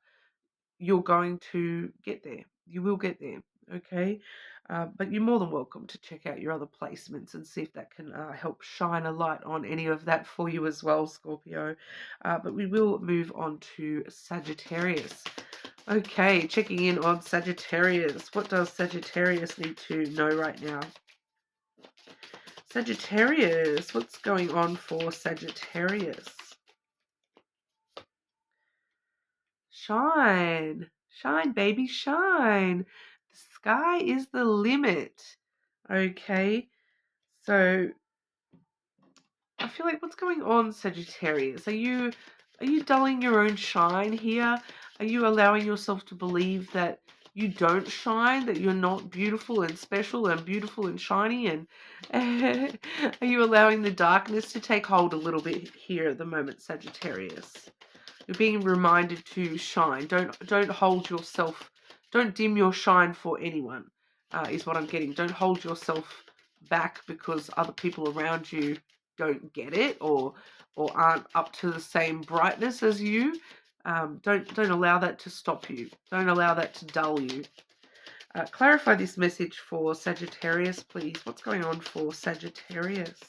you're going to get there. You will get there, okay? But you're more than welcome to check out your other placements and see if that can help shine a light on any of that for you as well, Scorpio. But we will move on to Sagittarius. Okay, checking in on Sagittarius. What does Sagittarius need to know right now? Sagittarius, what's going on for Sagittarius? Shine, shine, baby, shine. The sky is the limit. Okay, so I feel like what's going on, Sagittarius? Are you dulling your own shine here? Are you allowing yourself to believe that you don't shine, that you're not beautiful and special and beautiful and shiny? And are you allowing the darkness to take hold a little bit here at the moment, Sagittarius? You're being reminded to shine. Don't hold yourself. Don't dim your shine for anyone. Is what I'm getting. Don't hold yourself back because other people around you don't get it, or or aren't up to the same brightness as you. Don't allow that to stop you. Don't allow that to dull you. Clarify this message for Sagittarius, please. What's going on for Sagittarius?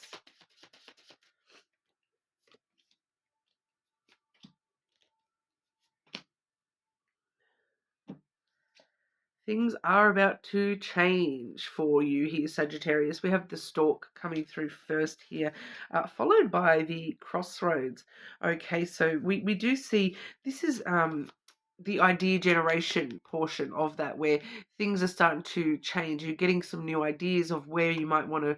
Things are about to change for you here, Sagittarius. We have the stork coming through first here, followed by the crossroads. Okay, so we do see this is the idea generation portion of that, where things are starting to change. You're getting some new ideas of where you might want to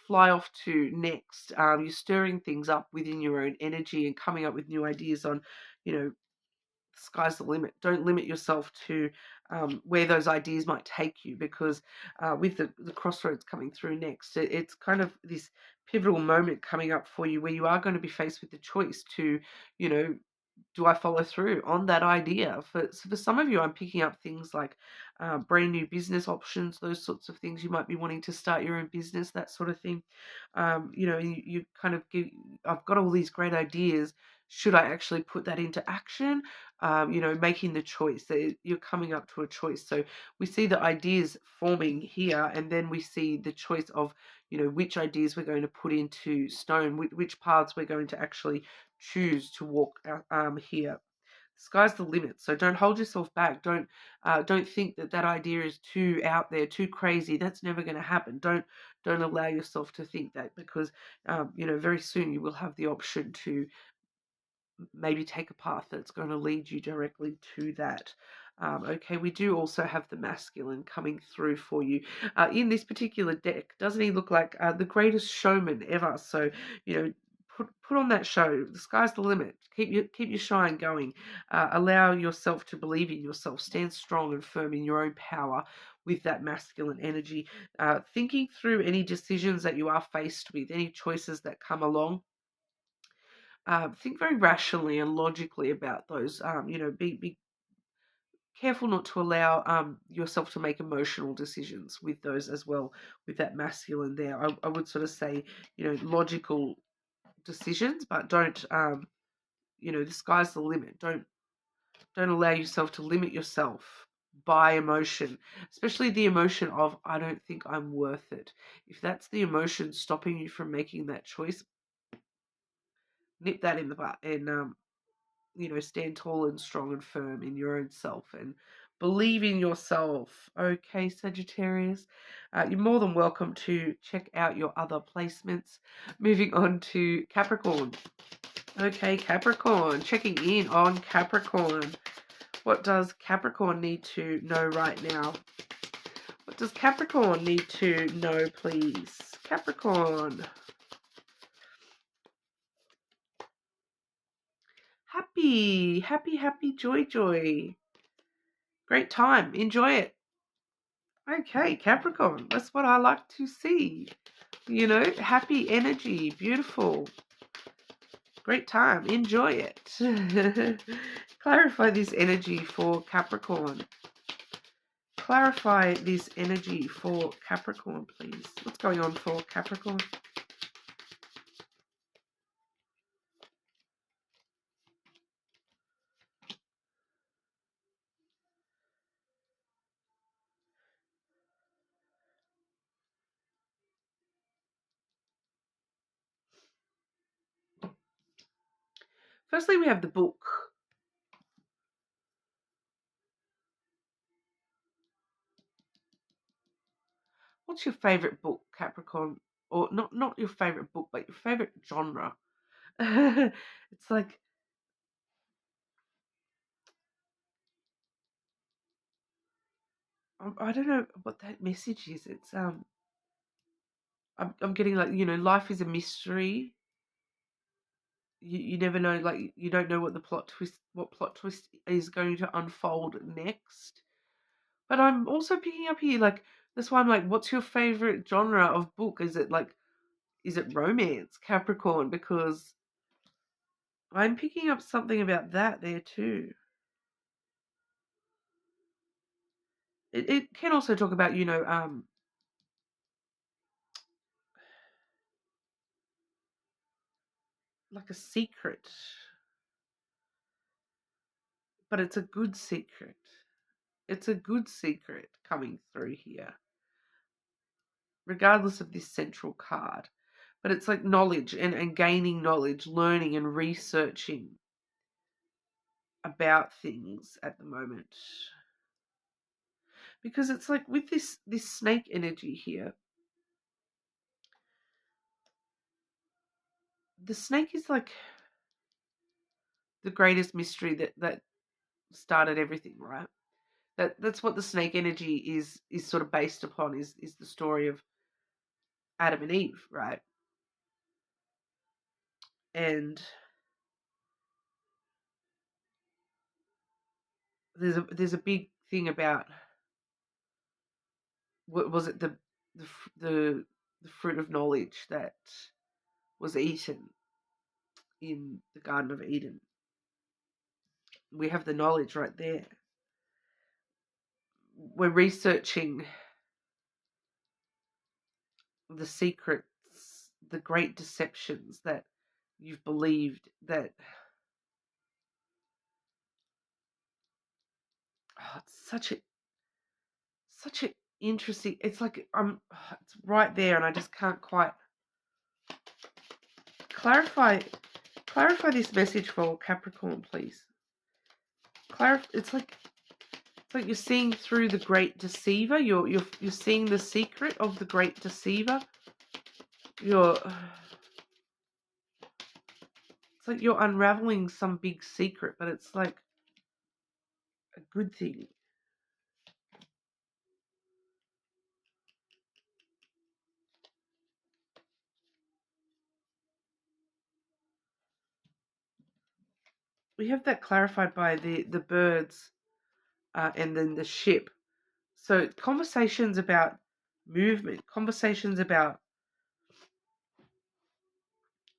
fly off to next. You're stirring things up within your own energy and coming up with new ideas on, you know, sky's the limit. Don't limit yourself to where those ideas might take you, because with the crossroads coming through next, it's kind of this pivotal moment coming up for you where you are going to be faced with the choice to, you know, do I follow through on that idea? For some of you, I'm picking up things like brand new business options, those sorts of things. You might be wanting to start your own business, that sort of thing. You know, you kind of I've got all these great ideas. Should I actually put that into action? You know, making the choice. You're coming up to a choice. So we see the ideas forming here, and then we see the choice of, you know, which ideas we're going to put into stone, which paths we're going to actually choose to walk here. Sky's the limit, so don't hold yourself back. Don't think that that idea is too out there, too crazy. That's never going to happen. Don't allow yourself to think that, because you know, very soon you will have the option to maybe take a path that's going to lead you directly to that. Okay, we do also have the masculine coming through for you in this particular deck. Doesn't he look like the greatest showman ever? So, you know, put on that show. The sky's the limit. Keep your shine going. Allow yourself to believe in yourself. Stand strong and firm in your own power with that masculine energy. Thinking through any decisions that you are faced with, any choices that come along. Think very rationally and logically about those. You know, be careful not to allow yourself to make emotional decisions with those as well. With that masculine there, I would sort of say, you know, logical decisions, but don't. You know, the sky's the limit. Don't allow yourself to limit yourself by emotion, especially the emotion of I don't think I'm worth it. If that's the emotion stopping you from making that choice, nip that in the butt and you know, stand tall and strong and firm in your own self and believe in yourself. Okay, Sagittarius, you're more than welcome to check out your other placements. Moving on to Capricorn. Okay, Capricorn, checking in on Capricorn. What does Capricorn need to know right now? What does Capricorn need to know, please? Capricorn. Happy, joy. Great time. Enjoy it. Okay, Capricorn. That's what I like to see. You know, happy energy. Beautiful. Great time. Enjoy it. Clarify this energy for Capricorn. Clarify this energy for Capricorn, please. What's going on for Capricorn? Firstly, we have the book. What's your favorite book, Capricorn? Or not your favorite book, but your favorite genre? It's like, I don't know what that message is. It's I'm getting like, you know, life is a mystery. You never know, like you don't know what plot twist is going to unfold next. But I'm also picking up here, like, that's why I'm like, what's your favorite genre of book? Is it romance, Capricorn? Because I'm picking up something about that there too. It can also talk about, you know, like a secret, but it's a good secret. It's a good secret coming through here, regardless of this central card. But it's like knowledge and gaining knowledge, learning and researching about things at the moment. Because it's like with this snake energy here, the snake is like the greatest mystery that started everything, right? That's what the snake energy is sort of based upon, is the story of Adam and Eve, right? And there's a big thing about, what was it, the fruit of knowledge that was eaten in the Garden of Eden. We have the knowledge right there. We're researching the secrets, the great deceptions that you've believed, that it's such a interesting, it's like it's right there and I just can't quite clarify this message for Capricorn, please. It's like you're seeing through the great deceiver. You're seeing the secret of the great deceiver. It's like you're unraveling some big secret, but it's like a good thing. We have that clarified by the birds and then the ship. So conversations about movement, conversations about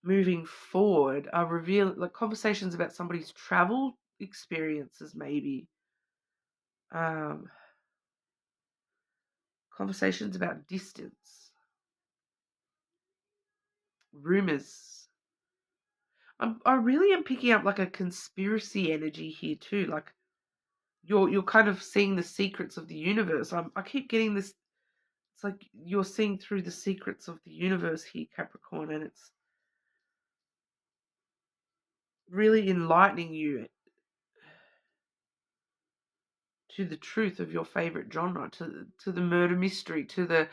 moving forward are revealing, like conversations about somebody's travel experiences, maybe. Conversations about distance, rumors. I really am picking up like a conspiracy energy here too. Like you're kind of seeing the secrets of the universe. I keep getting this. It's like you're seeing through the secrets of the universe here, Capricorn, and it's really enlightening you to the truth of your favorite genre, to the murder mystery, to the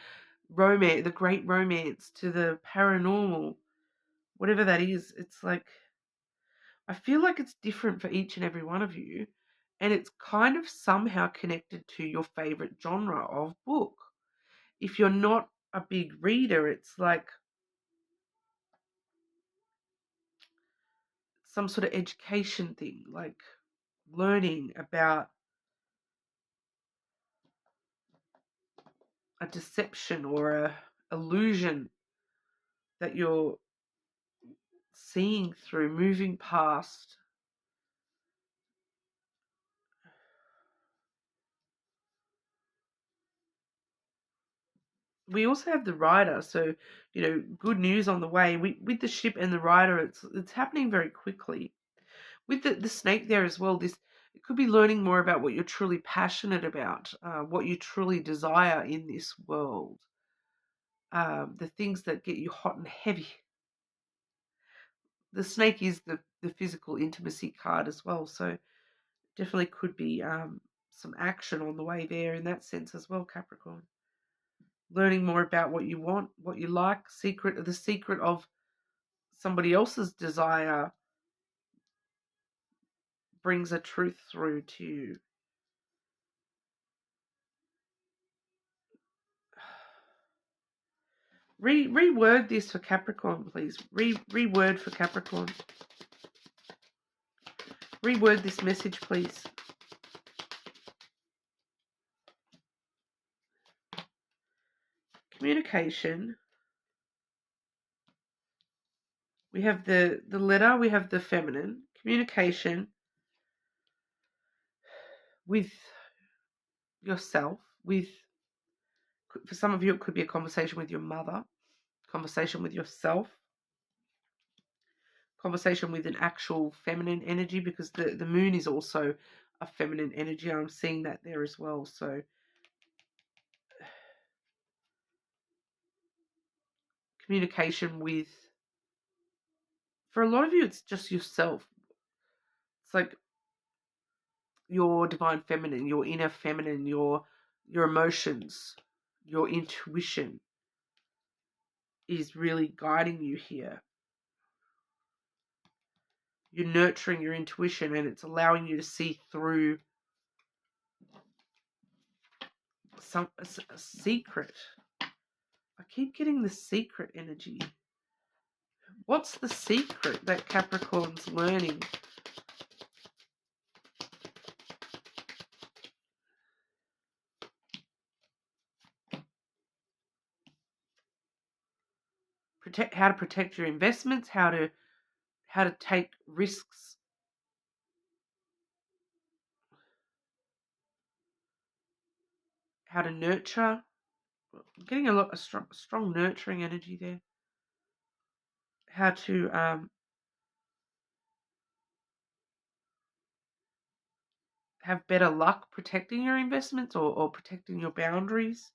romance, the great romance, to the paranormal, whatever that is. It's like, I feel like it's different for each and every one of you, and it's kind of somehow connected to your favorite genre of book. If you're not a big reader, it's like some sort of education thing, like learning about a deception or a illusion that you're seeing through, moving past. We also have the rider, so good news on the way. With the ship and the rider, it's happening very quickly. With the snake there as well, it could be learning more about what you're truly passionate about, what you truly desire in this world, the things that get you hot and heavy. The snake is the physical intimacy card as well, so definitely could be some action on the way there in that sense as well, Capricorn. Learning more about what you want, what you like, the secret of somebody else's desire brings a truth through to you. Reword this for Capricorn, please. Reword for Capricorn. Reword this message, please. Communication. We have the letter, we have the feminine. Communication with yourself, for some of you it could be a conversation with your mother, conversation with yourself. conversation with an actual feminine energy, because the moon is also a feminine energy. I'm seeing that there as well. So communication with, for a lot of you, it's just yourself. It's like your divine feminine, your inner feminine, your emotions, your intuition is really guiding you here. You're nurturing your intuition, and it's allowing you to see through a secret. I keep getting the secret energy. What's the secret that Capricorn's learning? How to protect your investments, how to take risks, how to nurture. I'm getting a lot of strong nurturing energy there. How to have better luck protecting your investments, or protecting your boundaries.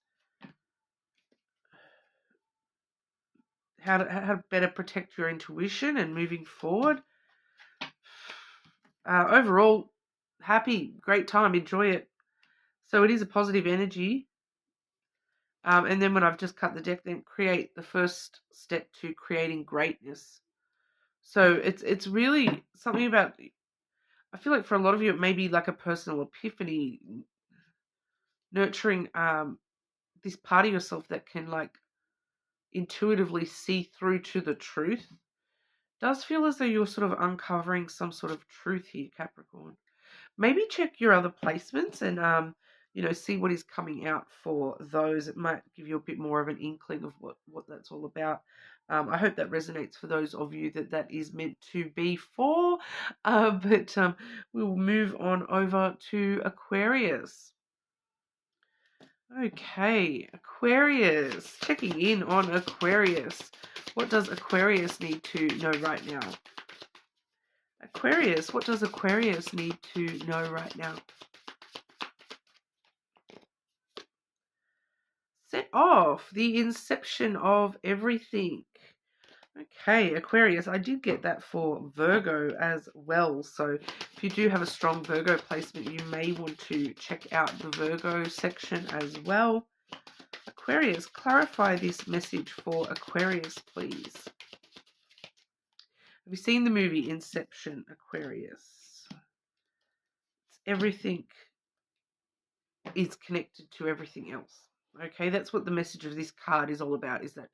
How to better protect your intuition and moving forward. Overall, happy, great time, enjoy it. So it is a positive energy. And then when I've just cut the deck, then create the first step to creating greatness. So it's really something about, I feel like for a lot of you, it may be like a personal epiphany, nurturing this part of yourself that can like intuitively see through to the truth. Does feel as though you're sort of uncovering some sort of truth here, Capricorn. Maybe check your other placements and see what is coming out for those. It might give you a bit more of an inkling of what that's all about. I hope that resonates for those of you that is meant to be for. But we'll move on over to Aquarius. Okay, Aquarius. Checking in on Aquarius. What does Aquarius need to know right now? Aquarius, what does Aquarius need to know right now? Set off the inception of everything. Okay, Aquarius, I did get that for Virgo as well. So if you do have a strong Virgo placement, you may want to check out the Virgo section as well. Aquarius, clarify this message for Aquarius, please. Have you seen the movie Inception, Aquarius? Everything is connected to everything else. Okay, that's what the message of this card is all about, is that,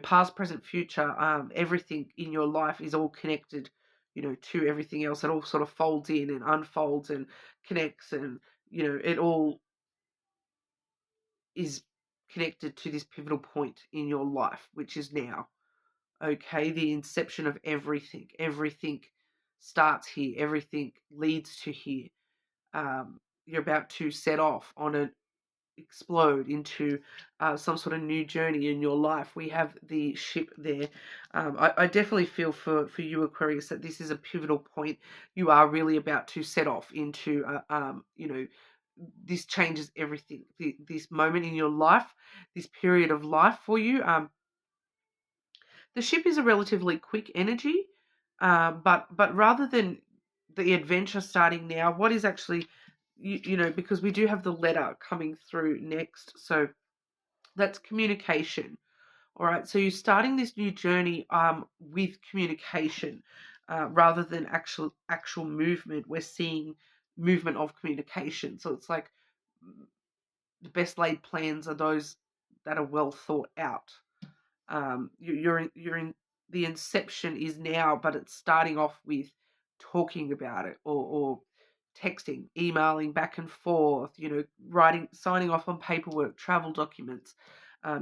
past, present, future, everything in your life is all connected, to everything else. It all sort of folds in and unfolds and connects, and, it all is connected to this pivotal point in your life, which is now. Okay, the inception of everything. Everything starts here. Everything leads to here. You're about to set off on an explode into some sort of new journey in your life. We have the ship there. I definitely feel for you, Aquarius, that this is a pivotal point. You are really about to set off into, this changes everything. This moment in your life, this period of life for you. The ship is a relatively quick energy, but rather than the adventure starting now, what is actually, because we do have the letter coming through next, so that's communication. All right, so you're starting this new journey with communication rather than actual movement. We're seeing movement of communication, so it's like the best laid plans are those that are well thought out. You're in the inception is now, but it's starting off with talking about it, or texting, emailing back and forth, writing, signing off on paperwork, travel documents.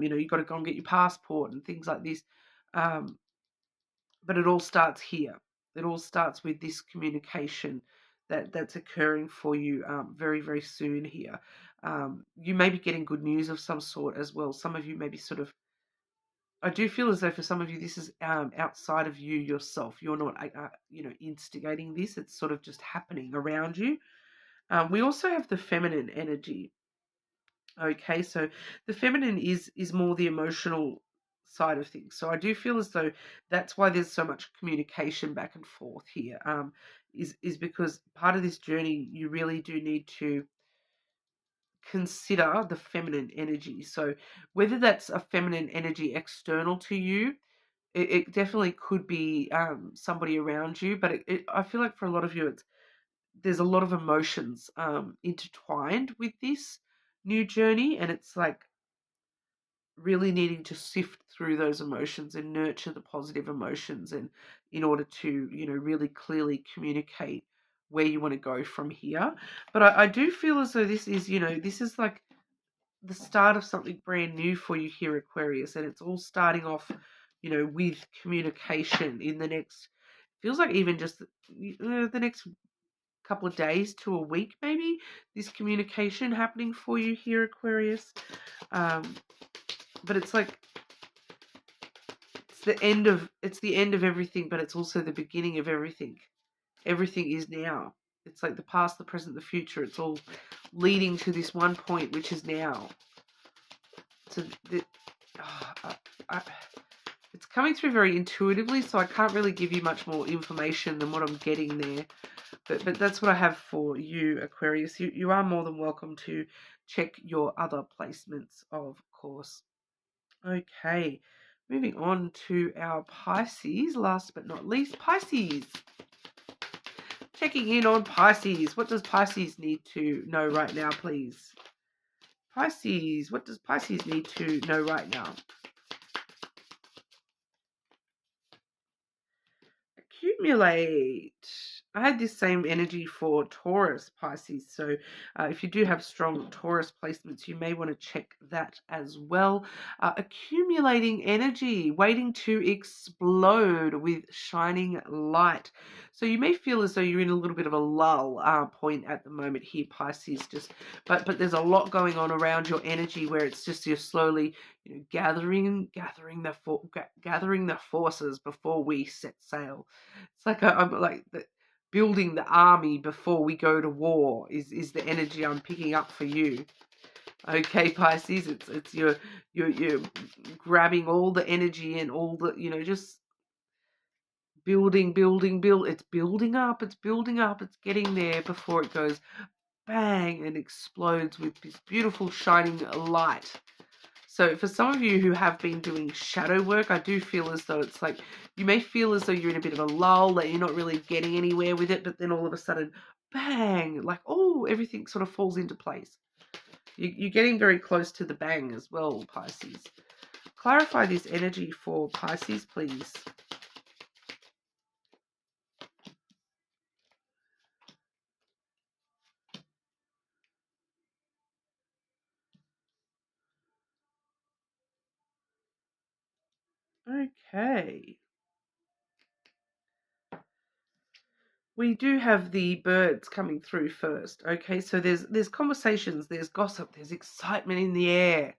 You've got to go and get your passport and things like this. But it all starts here. It all starts with this communication that's occurring for you very, very soon here. You may be getting good news of some sort as well. Some of you may be sort of I do feel as though for some of you, this is outside of you yourself. You're not, instigating this. It's sort of just happening around you. We also have the feminine energy. Okay, so the feminine is more the emotional side of things. So I do feel as though that's why there's so much communication back and forth here. Is because part of this journey you really do need to consider the feminine energy. So whether that's a feminine energy external to you, it definitely could be somebody around you. But I feel like for a lot of you, there's a lot of emotions intertwined with this new journey, and it's like really needing to sift through those emotions and nurture the positive emotions, and in order to really clearly communicate where you want to go from here. But I do feel as though this is like the start of something brand new for you here, Aquarius, and it's all starting off with communication in the next, feels like even just the next couple of days to a week, maybe, this communication happening for you here, Aquarius. But it's like it's the end of everything, but it's also the beginning of everything. Everything is now. It's like the past, the present, the future. It's all leading to this one point, which is now. So it's coming through very intuitively, so I can't really give you much more information than what I'm getting there. But that's what I have for you, Aquarius. You are more than welcome to check your other placements, of course. Okay, moving on to our Pisces, last but not least, Pisces. Checking in on Pisces. What does Pisces need to know right now, please? Pisces, what does Pisces need to know right now? Accumulate. I had this same energy for Taurus, Pisces. So if you do have strong Taurus placements, you may want to check that as well. Accumulating energy, waiting to explode with shining light. So you may feel as though you're in a little bit of a lull point at the moment here, Pisces. But there's a lot going on around your energy where it's just you're slowly gathering the forces before we set sail. It's like I'm like building the army before we go to war is the energy I'm picking up for you. Okay, Pisces, it's you're grabbing all the energy and all the just building. It's building up, it's getting there before it goes bang and explodes with this beautiful shining light. So for some of you who have been doing shadow work, I do feel as though it's like you may feel as though you're in a bit of a lull, that you're not really getting anywhere with it, but then all of a sudden, bang, like, oh, everything sort of falls into place. You're getting very close to the bang as well, Pisces. Clarify this energy for Pisces, please. Okay. We do have the birds coming through first. Okay, so there's conversations, there's gossip, there's excitement in the air.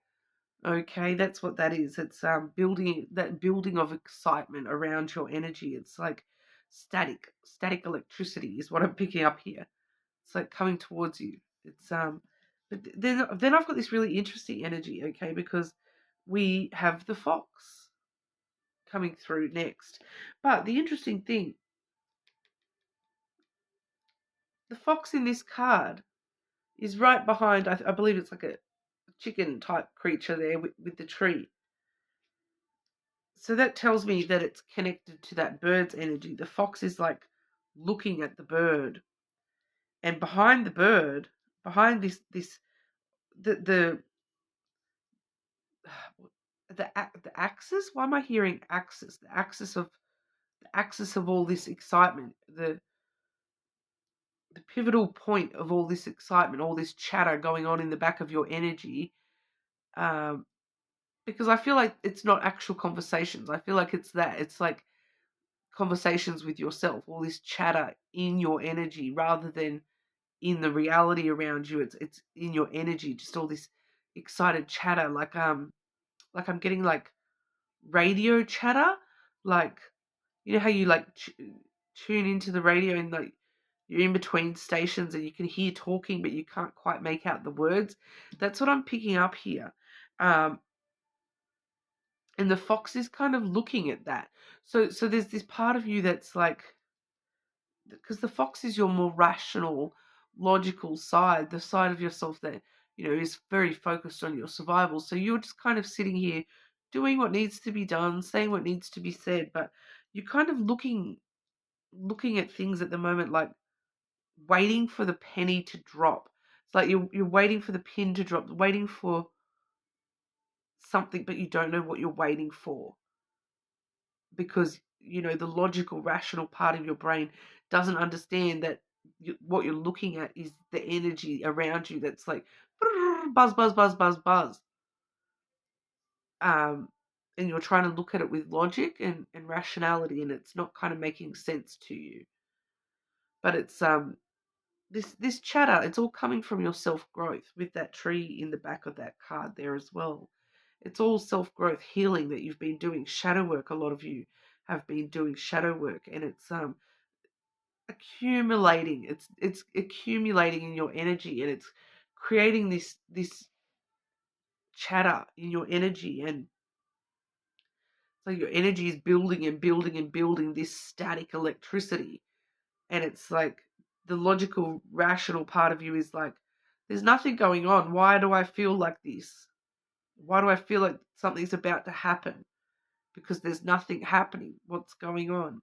Okay, that's what that is. It's building of excitement around your energy. It's like static electricity is what I'm picking up here. It's like coming towards you. It's but then I've got this really interesting energy, okay, because we have the fox coming through next. But the interesting thing, the fox in this card is right behind, I believe it's like a chicken type creature there with the tree. So that tells me that it's connected to that bird's energy. The fox is like looking at the bird, and behind the bird, behind the the axis. Why am I hearing axis? The axis of all this excitement. The pivotal point of all this excitement, all this chatter going on in the back of your energy. Because I feel like it's not actual conversations. I feel like it's like conversations with yourself, all this chatter in your energy rather than in the reality around you. It's in your energy, just all this excited chatter, like I'm getting like radio chatter, like, you know how you like tune into the radio and like you're in between stations and you can hear talking but you can't quite make out the words. That's what I'm picking up here. And the fox is kind of looking at that. So there's this part of you that's like, because the fox is your more rational, logical side, the side of yourself that, you know, is very focused on your survival. So you're just kind of sitting here doing what needs to be done, saying what needs to be said, but you're kind of looking at things at the moment like waiting for the penny to drop. It's like you're waiting for the pin to drop, waiting for something, but you don't know what you're waiting for, because, you know, the logical, rational part of your brain doesn't understand that what you're looking at is the energy around you that's like buzz, buzz, buzz, buzz, buzz. And you're trying to look at it with logic and rationality, and it's not kind of making sense to you. But it's this chatter, it's all coming from your self-growth with that tree in the back of that card there as well. It's all self-growth, healing that you've been doing, shadow work. A lot of you have been doing shadow work, and it's accumulating. It's accumulating in your energy, and it's creating this chatter in your energy, and so your energy is building and building and building this static electricity. And it's like the logical, rational part of you is like, there's nothing going on. Why do I feel like this? Why do I feel like something's about to happen? Because there's nothing happening. What's going on?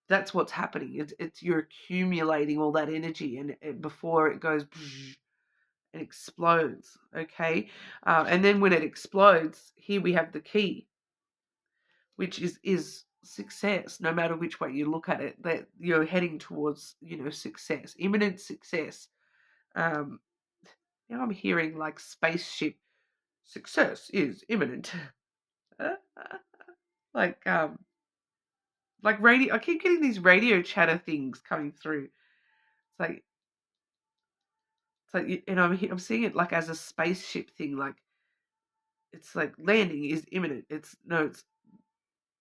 That's what's happening. It's you're accumulating all that energy, and before it goes and explodes. Okay, and then when it explodes, here we have the key, which is success. No matter which way you look at it, that you're heading towards, you know, success, imminent success. Now I'm hearing like spaceship, success is imminent. like radio. I keep getting these radio chatter things coming through. And I'm seeing it like as a spaceship thing. Like it's like landing is imminent. It's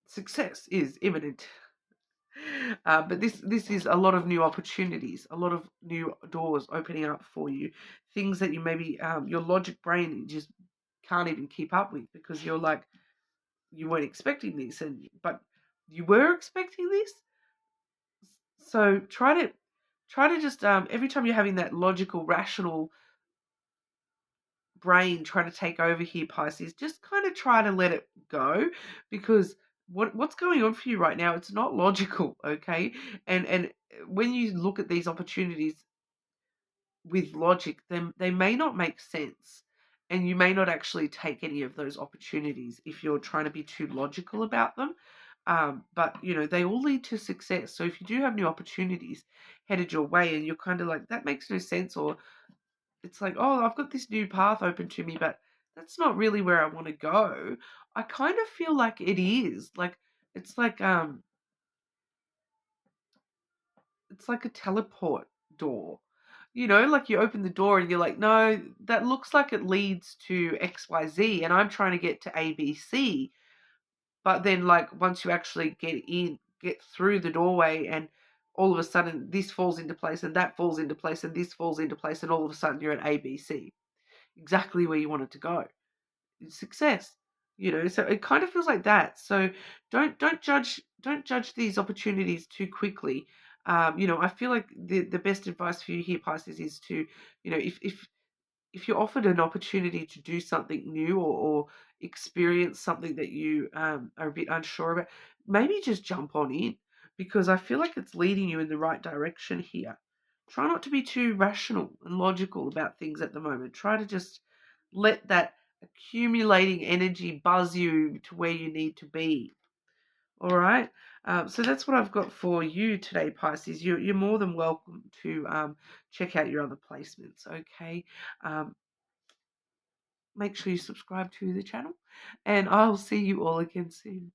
success is imminent. But this is a lot of new opportunities, a lot of new doors opening up for you. Things that you maybe your logic brain just can't even keep up with, because you're like, you weren't expecting this, but you were expecting this. So try to just every time you're having that logical, rational brain trying to take over here, Pisces, just kind of try to let it go, because what's going on for you right now, it's not logical, okay? And when you look at these opportunities with logic, then they may not make sense, and you may not actually take any of those opportunities if you're trying to be too logical about them. But you know, they all lead to success. So if you do have new opportunities headed your way and you're kind of like, that makes no sense, or it's like, oh, I've got this new path open to me, but that's not really where I want to go, I kind of feel like it is. Like it's like a teleport door. You know, like you open the door and you're like, no, that looks like it leads to XYZ, and I'm trying to get to ABC. But then like once you actually get through the doorway, and all of a sudden this falls into place and that falls into place and this falls into place, and all of a sudden you're at ABC, exactly where you wanted to go. Success, you know. So it kind of feels like that. So don't judge these opportunities too quickly. You know, I feel like the best advice for you here, Pisces, is to, you know, if you're offered an opportunity to do something new, or experience something that you are a bit unsure about, maybe just jump on in, because I feel like it's leading you in the right direction here. Try not to be too rational and logical about things at the moment. Try to just let that accumulating energy buzz you to where you need to be. All right. So that's what I've got for you today, Pisces. You're more than welcome to check out your other placements. Okay. Make sure you subscribe to the channel, and I'll see you all again soon.